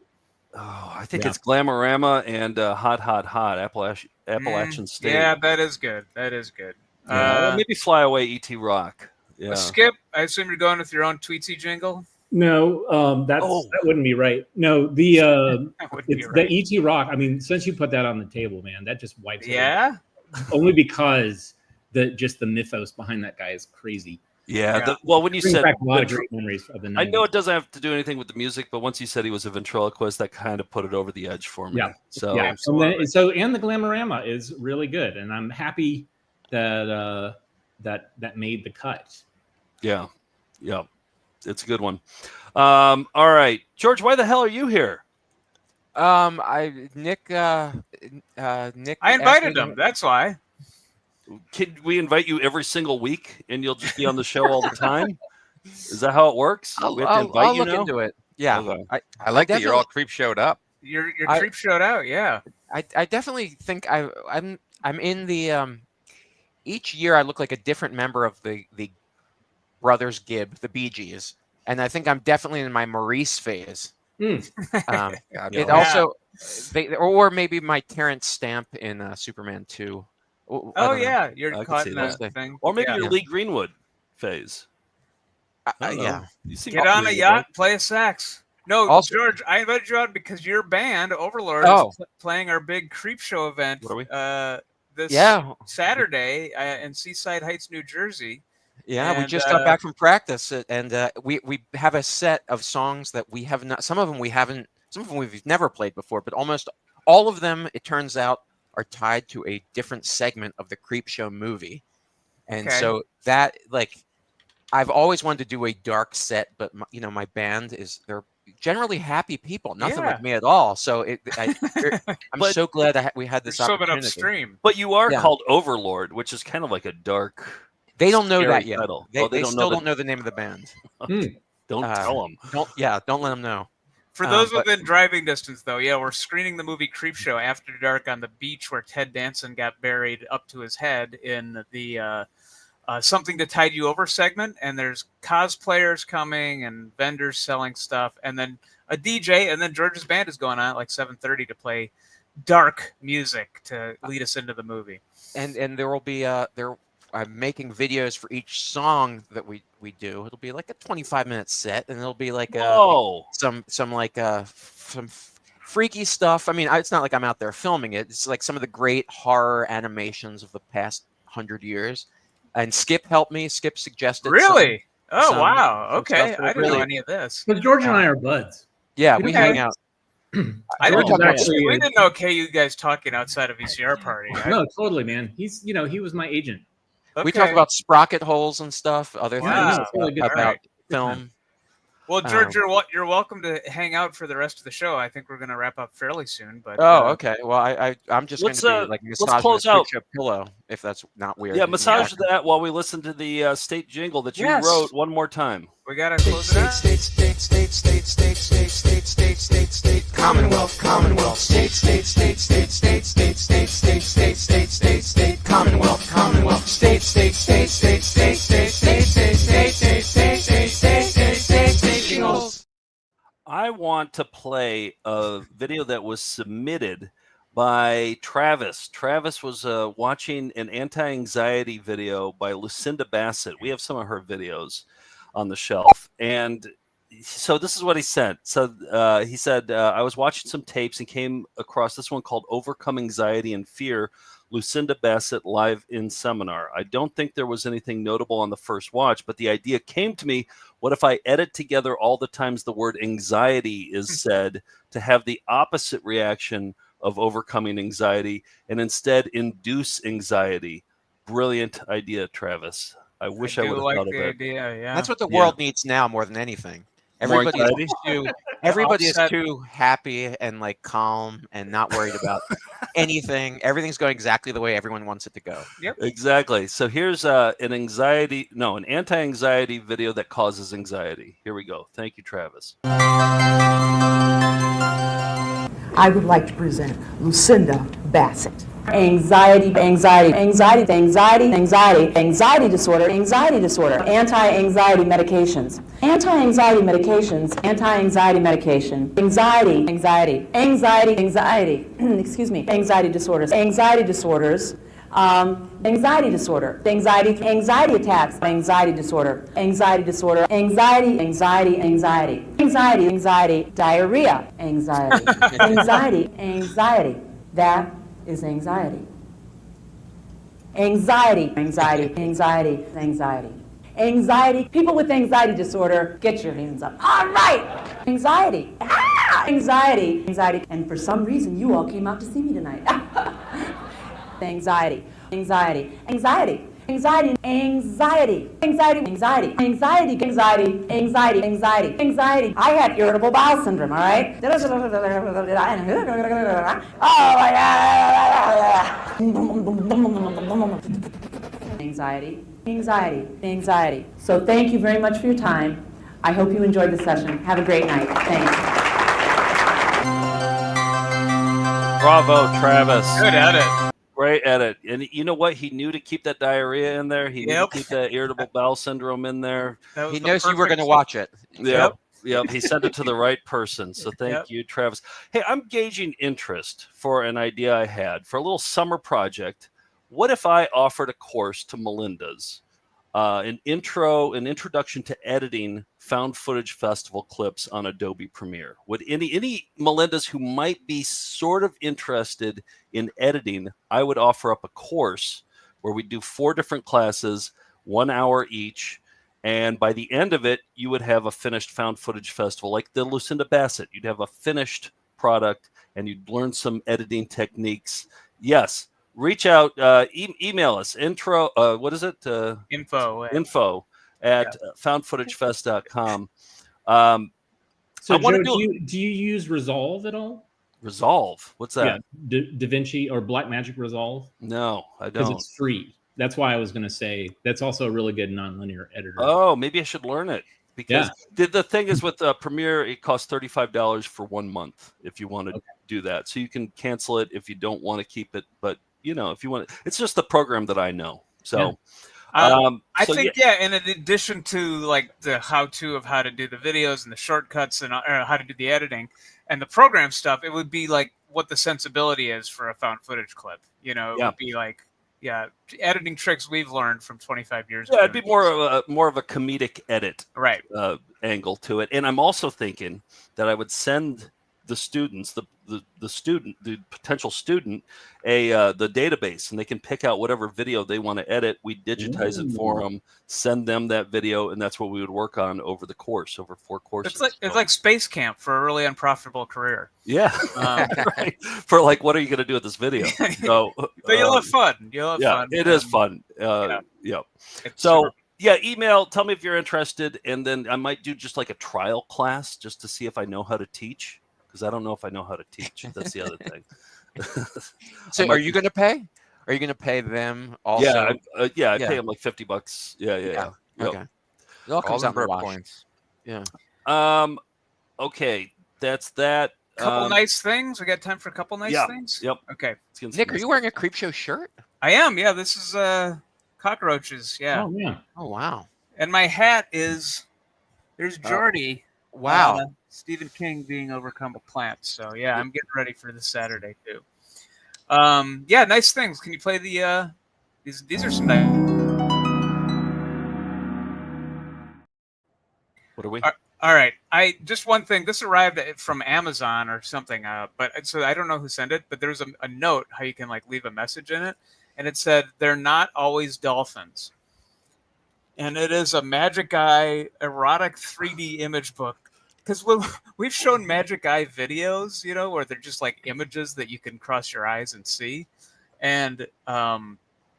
[SPEAKER 4] Oh, I think it's Glamorama and Hot Appalachian State.
[SPEAKER 5] Yeah, that is good. That is good.
[SPEAKER 4] Maybe Fly Away E.T. Rock. Yeah.
[SPEAKER 5] Skip, I assume you're going with your own Tweetsy jingle?
[SPEAKER 11] No, that wouldn't be right. No, the E.T. Rock. I mean, since you put that on the table, man, that just wipes it out. Only because the mythos behind that guy is crazy.
[SPEAKER 4] Yeah. Well, when you said
[SPEAKER 11] a lot of great memories of the 90s.
[SPEAKER 4] I know it doesn't have to do anything with the music, but once you said he was a ventriloquist, that kind of put it over the edge for me.
[SPEAKER 11] Yeah.
[SPEAKER 4] So
[SPEAKER 11] and the Glamorama is really good, and I'm happy that that made the cut.
[SPEAKER 4] Yeah. It's a good one. All right, George, why the hell are you here?
[SPEAKER 6] Nick.
[SPEAKER 5] I invited him. That's why.
[SPEAKER 4] Can we invite you every single week and you'll just be on the show all the time? Is that how it works?
[SPEAKER 6] I'll look into it. Yeah.
[SPEAKER 4] Okay.
[SPEAKER 18] I like that you're all creep showed up.
[SPEAKER 5] You're creep showed out. Yeah.
[SPEAKER 6] I definitely think I'm in the each year I look like a different member of the Brothers Gibb, the Bee Gees, and I think I'm definitely in my Maurice phase. It also or maybe my Terrence Stamp in Superman 2.
[SPEAKER 5] You're caught in that thing.
[SPEAKER 4] Or maybe your Lee Greenwood phase.
[SPEAKER 6] You
[SPEAKER 4] see,
[SPEAKER 5] get on a yacht, play a sax. No, also, George, I invited you out because your band, Overlord, is playing our big creep show event this Saturday in Seaside Heights, New Jersey.
[SPEAKER 6] Yeah, we just got back from practice, and we have a set of songs that we have not. Some of them we haven't. Some of them we've never played before, but almost all of them, it turns out, are tied to a different segment of the Creep Show movie. And so that, I've always wanted to do a dark set, but my band they're generally happy people, nothing like me at all. So I'm so glad we had this opportunity.
[SPEAKER 5] Upstream.
[SPEAKER 4] But you are called Overlord, which is kind of like a dark.
[SPEAKER 6] They don't know that yet.
[SPEAKER 4] Title.
[SPEAKER 6] They still don't know the name of the band.
[SPEAKER 4] Don't tell them.
[SPEAKER 6] Don't let them know.
[SPEAKER 5] For those within driving distance, though, we're screening the movie Creepshow After Dark on the beach where Ted Danson got buried up to his head in the Something to Tide You Over segment. And there's cosplayers coming and vendors selling stuff. And then a DJ. And then George's band is going on at 7:30 to play dark music to lead us into the movie.
[SPEAKER 6] And there will be I'm making videos for each song that we do. It'll be like a 25-minute set, and it'll be like some freaky stuff. I mean, it's not like I'm out there filming it. It's like some of the great horror animations of the past 100 years. And Skip helped me. Skip suggested.
[SPEAKER 5] Really? Wow. Okay. I didn't know any of this.
[SPEAKER 11] But George and I are buds.
[SPEAKER 6] Yeah, we hang out.
[SPEAKER 5] I didn't know you guys talking outside of VCR party.
[SPEAKER 11] No, totally, man. He's he was my agent.
[SPEAKER 6] We talk about sprocket holes and stuff, other things about film.
[SPEAKER 5] Well, George, you're welcome to hang out for the rest of the show. I think we're going to wrap up fairly soon. But
[SPEAKER 6] okay. Well, I'm just going to be
[SPEAKER 4] massage a
[SPEAKER 6] pillow, if that's not weird.
[SPEAKER 4] Yeah, massage that while we listen to the state jingle that you wrote one more time.
[SPEAKER 5] We got to close it out.
[SPEAKER 10] State, Commonwealth, Commonwealth, state, Commonwealth, Commonwealth, state, Jingles.
[SPEAKER 4] I want to play a video that was submitted by Travis. Travis was watching an anti-anxiety video by Lucinda Bassett. We have some of her videos on the shelf. And so this is what he sent. So he said, I was watching some tapes and came across this one called Overcome Anxiety and Fear, Lucinda Bassett live in seminar. I don't think there was anything notable on the first watch, but the idea came to me, what if I edit together all the times the word anxiety is said to have the opposite reaction of overcoming anxiety and instead induce anxiety? Brilliant idea, Travis. I wish I would have thought of it.
[SPEAKER 5] Idea, yeah.
[SPEAKER 6] That's what the world needs now more than anything. Everybody is too happy and like calm and not worried about anything. Everything's going exactly the way everyone wants it to go.
[SPEAKER 5] Yep.
[SPEAKER 4] Exactly. So here's an anti-anxiety video that causes anxiety. Here we go. Thank you, Travis.
[SPEAKER 7] I would like to present Lucinda Bassett. Anxiety disorder, anxiety disorder, anti-anxiety medication, anxiety, excuse me, anxiety disorders, anxiety attacks, anxiety disorder, diarrhea, anxiety, that is anxiety. Anxiety. People with anxiety disorder, get your hands up. All right. Anxiety. Anxiety. And for some reason, you all came out to see me tonight. Anxiety. I had irritable bowel syndrome, all right? Oh my God. Anxiety. So thank you very much for your time. I hope you enjoyed the session. Have a great night. Thanks.
[SPEAKER 4] Bravo, Travis.
[SPEAKER 5] Good edit.
[SPEAKER 4] Great edit. And you know what? He knew to keep that diarrhea in there. He knew to keep that irritable bowel syndrome in there.
[SPEAKER 6] He knows you were going to watch it.
[SPEAKER 4] Yep. He sent it to the right person. So thank you, Travis. Hey, I'm gauging interest for an idea I had for a little summer project. What if I offered a course to Melinda's, an introduction to editing found footage festival clips on Adobe Premiere? Would any Melindas who might be sort of interested in editing, I would offer up a course where we do 4 different classes, 1 hour each. And by the end of it, you would have a finished found footage festival, like the Lucinda Bassett. You'd have a finished product and you'd learn some editing techniques. Yes. Reach out, email us, info at foundfootagefest.com.
[SPEAKER 11] So, Joe, do you use Resolve at all?
[SPEAKER 4] Resolve? What's that?
[SPEAKER 11] Yeah, DaVinci or Blackmagic Resolve?
[SPEAKER 4] No, I don't.
[SPEAKER 11] Because it's free. That's why I was going to say that's also a really good nonlinear editor.
[SPEAKER 4] Oh, maybe I should learn it. Because the thing is with Premiere, it costs $35 for 1 month if you want to do that. So you can cancel it if you don't want to keep it. But if you want, it's just the program that I know. So,
[SPEAKER 5] I think, in addition to like the how-to of how to do the videos and the shortcuts and how to do the editing and the program stuff, it would be like what the sensibility is for a found footage clip. It would be like, editing tricks we've learned from 25 years ago.
[SPEAKER 4] It'd be more of a comedic edit angle to it. And I'm also thinking that I would send the students, the potential student, the database, and they can pick out whatever video they want to edit. We digitize it for them, send them that video, and that's what we would work on over the course, over 4 courses.
[SPEAKER 5] It's like Space Camp for a really unprofitable career.
[SPEAKER 4] Yeah, right. For like, what are you going to do with this video? So,
[SPEAKER 5] but you'll have fun. Fun.
[SPEAKER 4] It is fun. Email. Tell me if you're interested, and then I might do just like a trial class just to see if I know how to teach. Because I don't know if I know how to teach. That's the other thing.
[SPEAKER 6] So, are you going to pay? Are you going to pay them also?
[SPEAKER 4] I pay them like $50. Yeah.
[SPEAKER 6] Okay. It all comes out in
[SPEAKER 18] points.
[SPEAKER 6] Yeah.
[SPEAKER 4] Okay, that's that.
[SPEAKER 5] Couple nice things. We got time for a couple nice things.
[SPEAKER 4] Yep.
[SPEAKER 5] Okay.
[SPEAKER 6] Nick, are you wearing a Creepshow shirt?
[SPEAKER 5] I am. Yeah. This is cockroaches. Yeah.
[SPEAKER 11] Oh yeah.
[SPEAKER 6] Oh wow.
[SPEAKER 5] And my hat is. There's Jordy.
[SPEAKER 6] Wow.
[SPEAKER 5] Stephen King being overcome with plants. So yeah, I'm getting ready for this Saturday too. Yeah, nice things. Can you play the these are some nice.
[SPEAKER 4] What are we?
[SPEAKER 5] All right. I just one thing. This arrived from Amazon or something. But so I don't know who sent it. But there's a note how you can like leave a message in it, and it said they're not always dolphins. And it is a Magic Eye erotic 3D image book. Because we've shown Magic Eye videos, you know, where they're just like images that you can cross your eyes and see, and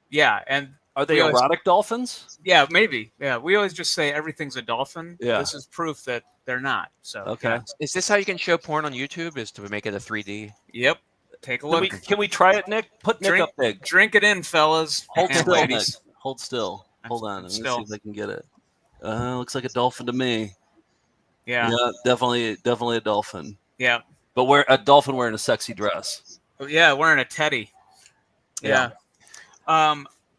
[SPEAKER 5] yeah, and.
[SPEAKER 4] Are they erotic dolphins?
[SPEAKER 5] Yeah, maybe. Yeah, we always just say everything's a dolphin.
[SPEAKER 4] Yeah.
[SPEAKER 5] This is proof that they're not. So
[SPEAKER 4] okay.
[SPEAKER 5] Yeah.
[SPEAKER 6] Is this how you can show porn on YouTube? Is to make it a 3D?
[SPEAKER 5] Yep. Take a look.
[SPEAKER 4] Can we try it, Nick? Put Nick up big.
[SPEAKER 5] Drink it in, fellas.
[SPEAKER 4] Hold
[SPEAKER 5] and
[SPEAKER 4] still,
[SPEAKER 5] ladies.
[SPEAKER 4] Nick. Hold still. Hold on. Let me see
[SPEAKER 5] still.
[SPEAKER 4] if I can get it. Looks like a dolphin to me.
[SPEAKER 5] Yeah.
[SPEAKER 4] Yeah, definitely a dolphin.
[SPEAKER 5] Yeah.
[SPEAKER 4] But a dolphin wearing a sexy dress.
[SPEAKER 5] Yeah, wearing a teddy. Yeah.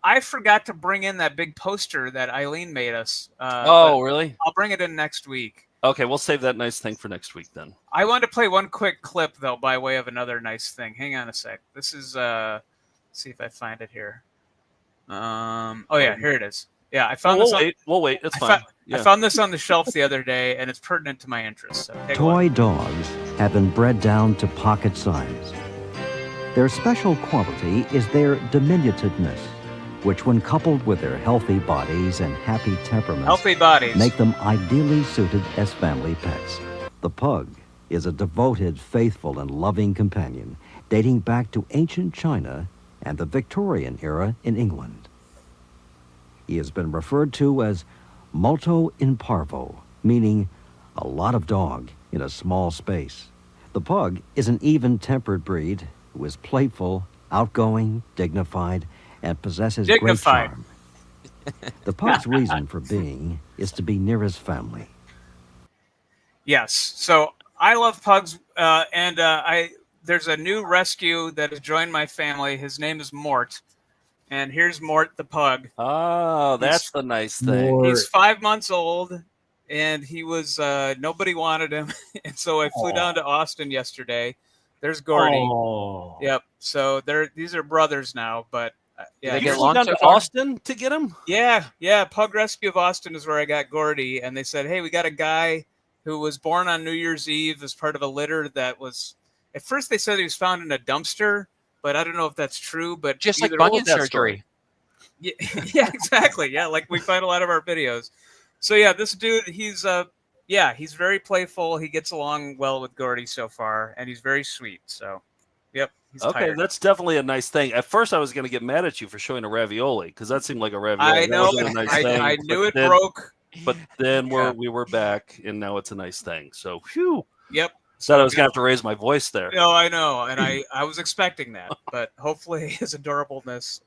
[SPEAKER 5] I forgot to bring in that big poster that Eileen made us.
[SPEAKER 4] Oh, really?
[SPEAKER 5] I'll bring it in next week.
[SPEAKER 4] Okay, we'll save that nice thing for next week then.
[SPEAKER 5] I wanted to play one quick clip, though, by way of another nice thing. Hang on a sec. This is, let's see if I find it here. Oh, yeah, here it is. Yeah, I found
[SPEAKER 4] we'll
[SPEAKER 5] this.
[SPEAKER 4] Wait. We'll wait. It's fine.
[SPEAKER 5] I found this on the shelf the other day, and it's pertinent to my interests. So
[SPEAKER 8] Toy dogs have been bred down to pocket size. Their special quality is their diminutiveness, which when coupled with their healthy bodies and happy temperaments, make them ideally suited as family pets. The pug is a devoted, faithful, and loving companion dating back to ancient China and the Victorian era in England. He has been referred to as molto in parvo, meaning a lot of dog in a small space. The pug is an even-tempered breed who is playful, outgoing, dignified, and possesses great charm. The pug's reason for being is to be near his family.
[SPEAKER 5] Yes. So I love pugs, and there's a new rescue that has joined my family. His name is Mort, and here's Mort the pug.
[SPEAKER 4] Oh, that's the nice thing.
[SPEAKER 5] He's 5 months old, and he was nobody wanted him, and so I flew down to Austin yesterday. There's Gordy.
[SPEAKER 11] Oh.
[SPEAKER 5] Yep. So these are brothers now, but. Yeah,
[SPEAKER 4] you flew down to Austin to get him?
[SPEAKER 5] Yeah. Pug Rescue of Austin is where I got Gordy, and they said, "Hey, we got a guy who was born on New Year's Eve as part of a litter that was." At first, they said he was found in a dumpster, but I don't know if that's true. But
[SPEAKER 6] just like bunion surgery.
[SPEAKER 5] Yeah, exactly. Yeah, like we find a lot of our videos. So yeah, this dude, he's very playful. He gets along well with Gordy so far, and he's very sweet. So, yep.
[SPEAKER 4] Okay,
[SPEAKER 5] tired.
[SPEAKER 4] That's definitely a nice thing. At first, I was going to get mad at you for showing a ravioli because that seemed like a ravioli.
[SPEAKER 5] I know. I knew it broke.
[SPEAKER 4] But then we were back, and now it's a nice thing. So, phew.
[SPEAKER 5] Yep.
[SPEAKER 4] So I was going to have to raise my voice there.
[SPEAKER 5] No, I know, and I was expecting that, but hopefully his adorableness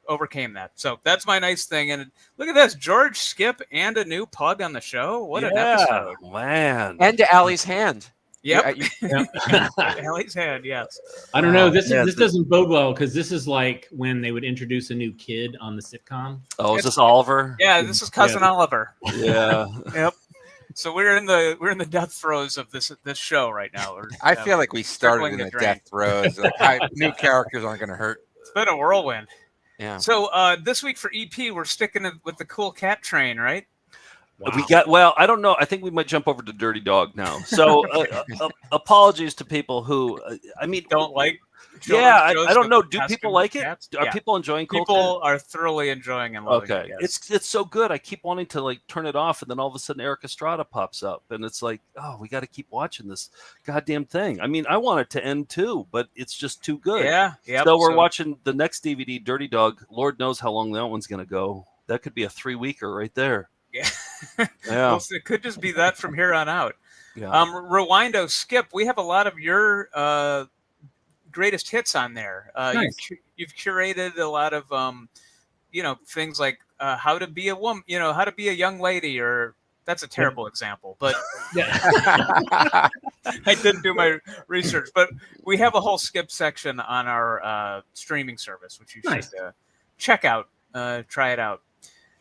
[SPEAKER 5] overcame that. So that's my nice thing. And look at this, George, Skip, and a new pug on the show. What an episode,
[SPEAKER 4] man!
[SPEAKER 6] And to Allie's hand.
[SPEAKER 5] Yep. Allie's hand, yes.
[SPEAKER 11] I don't know. This doesn't bode well because this is like when they would introduce a new kid on the sitcom.
[SPEAKER 4] Oh, is this Oliver?
[SPEAKER 5] Yeah, this is cousin Oliver.
[SPEAKER 4] Yeah.
[SPEAKER 5] Yep. So we're in the death throes of this show right now.
[SPEAKER 18] I feel like we started in the death throes. New characters aren't going to hurt.
[SPEAKER 5] It's been a whirlwind.
[SPEAKER 6] Yeah.
[SPEAKER 5] So this week for EP, we're sticking with the cool cat train, right?
[SPEAKER 4] Wow. I don't know. I think we might jump over to Dirty Dog now. So apologies to people who,
[SPEAKER 5] don't like.
[SPEAKER 4] Yeah, I don't know. Do people like it? Are people enjoying cool
[SPEAKER 5] People are thoroughly enjoying and loving it. Yes.
[SPEAKER 4] It's so good. I keep wanting to like turn it off, and then all of a sudden Eric Estrada pops up, and it's like, oh, we got to keep watching this goddamn thing. I mean, I want it to end too, but it's just too good.
[SPEAKER 5] Yeah.
[SPEAKER 4] So we're watching the next DVD, Dirty Dog. Lord knows how long that one's gonna go. That could be a 3-weeker right there.
[SPEAKER 5] Yeah.
[SPEAKER 4] Yeah.
[SPEAKER 5] It could just be that from here on out.
[SPEAKER 4] Yeah.
[SPEAKER 5] Rewindo, Skip. We have a lot of your greatest hits on there.
[SPEAKER 11] Nice.
[SPEAKER 5] You've curated a lot of things like how to be a woman, how to be a young lady, or that's a terrible example, but I didn't do my research. But we have a whole Skip section on our streaming service, which you should check out, try it out.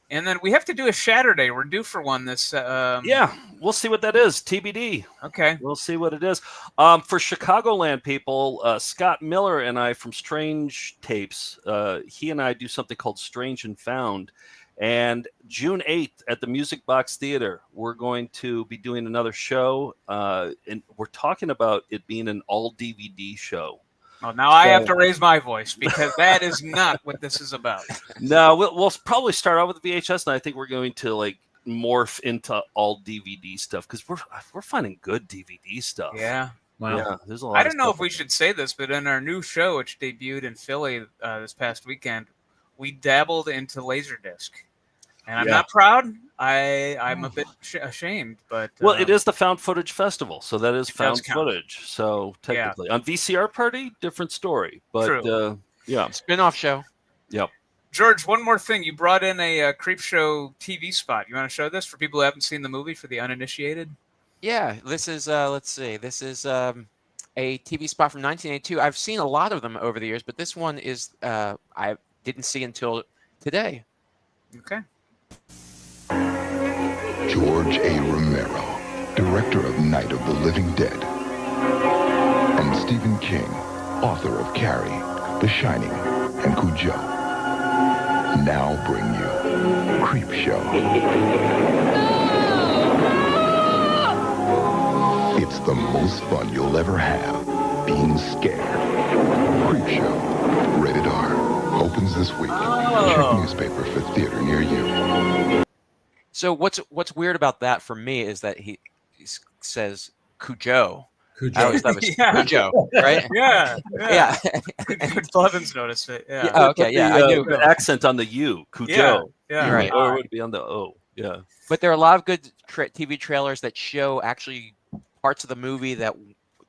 [SPEAKER 5] And then we have to do a Saturday. We're due for one this.
[SPEAKER 4] Yeah, we'll see what that is. TBD.
[SPEAKER 5] Okay.
[SPEAKER 4] We'll see what it is. For Chicagoland people, Scott Miller and I from Strange Tapes, he and I do something called Strange and Found. And June 8th at the Music Box Theater, we're going to be doing another show. And we're talking about it being an all-DVD show.
[SPEAKER 5] Oh, now I have to raise my voice because that is not what this is about.
[SPEAKER 4] No, we'll probably start out with the VHS, and I think we're going to like morph into all DVD stuff because we're finding good DVD stuff.
[SPEAKER 5] Yeah.
[SPEAKER 11] Wow.
[SPEAKER 4] Yeah, there's a lot.
[SPEAKER 5] I don't know if we should say this, but in our new show, which debuted in Philly this past weekend, we dabbled into Laserdisc. And I'm not proud. I'm a bit ashamed, but
[SPEAKER 4] well, it is the Found Footage Festival, so that is found footage. So technically, on VCR Party, different story. But yeah,
[SPEAKER 6] spin-off show.
[SPEAKER 4] Yep.
[SPEAKER 5] George, one more thing. You brought in a Creep Show TV spot. You want to show this for people who haven't seen the movie, for the uninitiated?
[SPEAKER 6] Yeah, this is let's see. This is a TV spot from 1982. I've seen a lot of them over the years, but this one is I didn't see until today.
[SPEAKER 5] Okay.
[SPEAKER 9] George A. Romero, director of Night of the Living Dead, and Stephen King, author of Carrie, The Shining, and Cujo, now bring you Creep Show. It's the most fun you'll ever have being scared. Creep Show, rated R, opens this week. Check newspaper for theater near you.
[SPEAKER 6] So what's weird about that for me is that he says Cujo. I always thought it was Cujo, right?
[SPEAKER 5] Yeah. Blevins noticed it. Yeah.
[SPEAKER 6] Oh, okay. Yeah, I knew
[SPEAKER 4] the accent on the U, Cujo.
[SPEAKER 5] Yeah.
[SPEAKER 6] Right.
[SPEAKER 4] Or it would be on the O. Yeah.
[SPEAKER 6] But there are a lot of good TV trailers that show actually parts of the movie that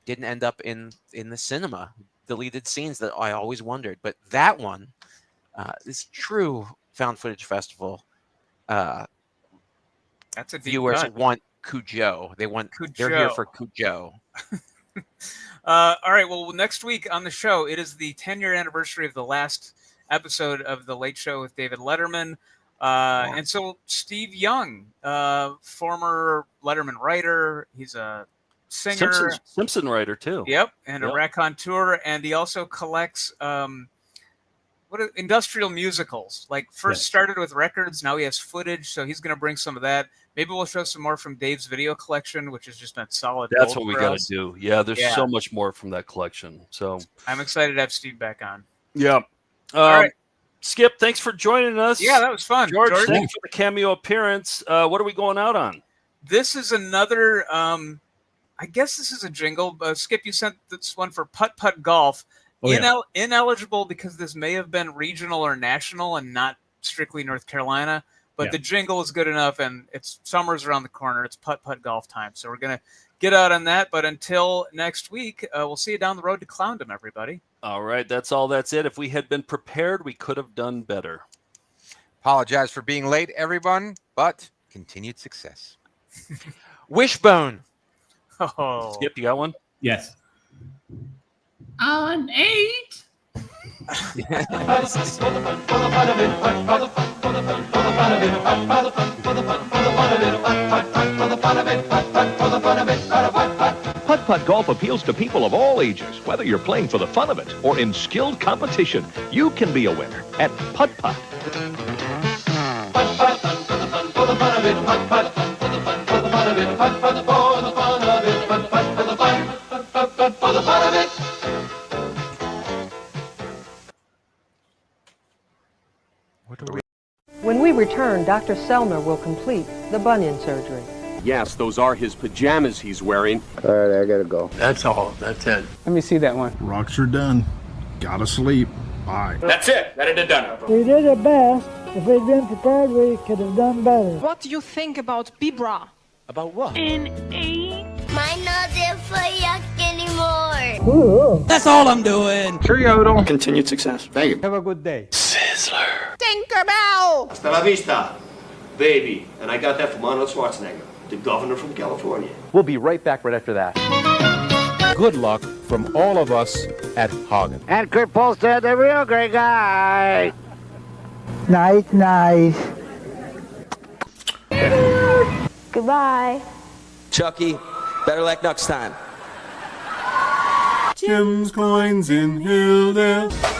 [SPEAKER 6] didn't end up in the cinema, deleted scenes that I always wondered. But that one, this true found footage festival.
[SPEAKER 5] That's a deep
[SPEAKER 6] viewers
[SPEAKER 5] cut.
[SPEAKER 6] want Cujo. They want
[SPEAKER 5] Cujo.
[SPEAKER 6] They're here for Cujo.
[SPEAKER 5] All right. Well, next week on the show, it is the 10-year anniversary of the last episode of The Late Show with David Letterman. And so Steve Young, former Letterman writer, he's a singer.
[SPEAKER 4] Simpson writer, too.
[SPEAKER 5] Yep. And a raconteur. And he also collects industrial musicals. Like first started with records. Now he has footage. So he's going to bring some of that. Maybe we'll show some more from Dave's video collection, which has just been solid.
[SPEAKER 4] That's what we got to do. Yeah, there's so much more from that collection. So
[SPEAKER 5] I'm excited to have Steve back on.
[SPEAKER 4] Yeah.
[SPEAKER 5] All right.
[SPEAKER 4] Skip, thanks for joining us.
[SPEAKER 5] Yeah, that was fun.
[SPEAKER 4] George, thanks for the cameo appearance. What are we going out on?
[SPEAKER 5] This is another, I guess this is a jingle. Skip, you sent this one for Putt Putt Golf. Ineligible because this may have been regional or national and not strictly North Carolina. But the jingle is good enough, and it's summer's around the corner. It's Putt Putt Golf time. So we're going to get out on that. But until next week, we'll see you down the road to Clowndom, everybody.
[SPEAKER 4] All right. That's all. That's it. If we had been prepared, we could have done better.
[SPEAKER 18] Apologize for being late, everyone, but continued success.
[SPEAKER 6] Wishbone.
[SPEAKER 5] Oh.
[SPEAKER 4] Skip, you got one?
[SPEAKER 11] Yes.
[SPEAKER 10] On 8.
[SPEAKER 16] Putt-putt golf appeals to people of all ages. Whether you're playing for the fun of it or in skilled competition, you can be a winner at Putt-putt.
[SPEAKER 12] When we return, Dr. Selmer will complete the bunion surgery.
[SPEAKER 13] Yes, those are his pajamas he's wearing.
[SPEAKER 14] All right, I gotta go.
[SPEAKER 13] That's all. That's it.
[SPEAKER 14] Let me see that one.
[SPEAKER 25] Rocks are done. Gotta sleep. Bye.
[SPEAKER 13] That's it. That had it done.
[SPEAKER 26] We did our best. If we'd been prepared, we could have done better.
[SPEAKER 27] What do you think about Bibra?
[SPEAKER 13] About what?
[SPEAKER 27] An 8.
[SPEAKER 28] Mine not there for yuck anymore.
[SPEAKER 26] Ooh.
[SPEAKER 27] That's all I'm doing.
[SPEAKER 13] Cheerio. Continued success. Thank you.
[SPEAKER 26] Have a good day.
[SPEAKER 13] Sizzler.
[SPEAKER 28] Tinkerbell!
[SPEAKER 29] Hasta la vista, baby. And I got that from Arnold Schwarzenegger, the governor from California.
[SPEAKER 13] We'll be right back right after that. Good luck from all of us at Hagen.
[SPEAKER 14] And Kurt Polster, the real great guy. Nice.
[SPEAKER 28] Goodbye.
[SPEAKER 1] Chucky, better luck next time.
[SPEAKER 2] Jim's Coins in Hilldale.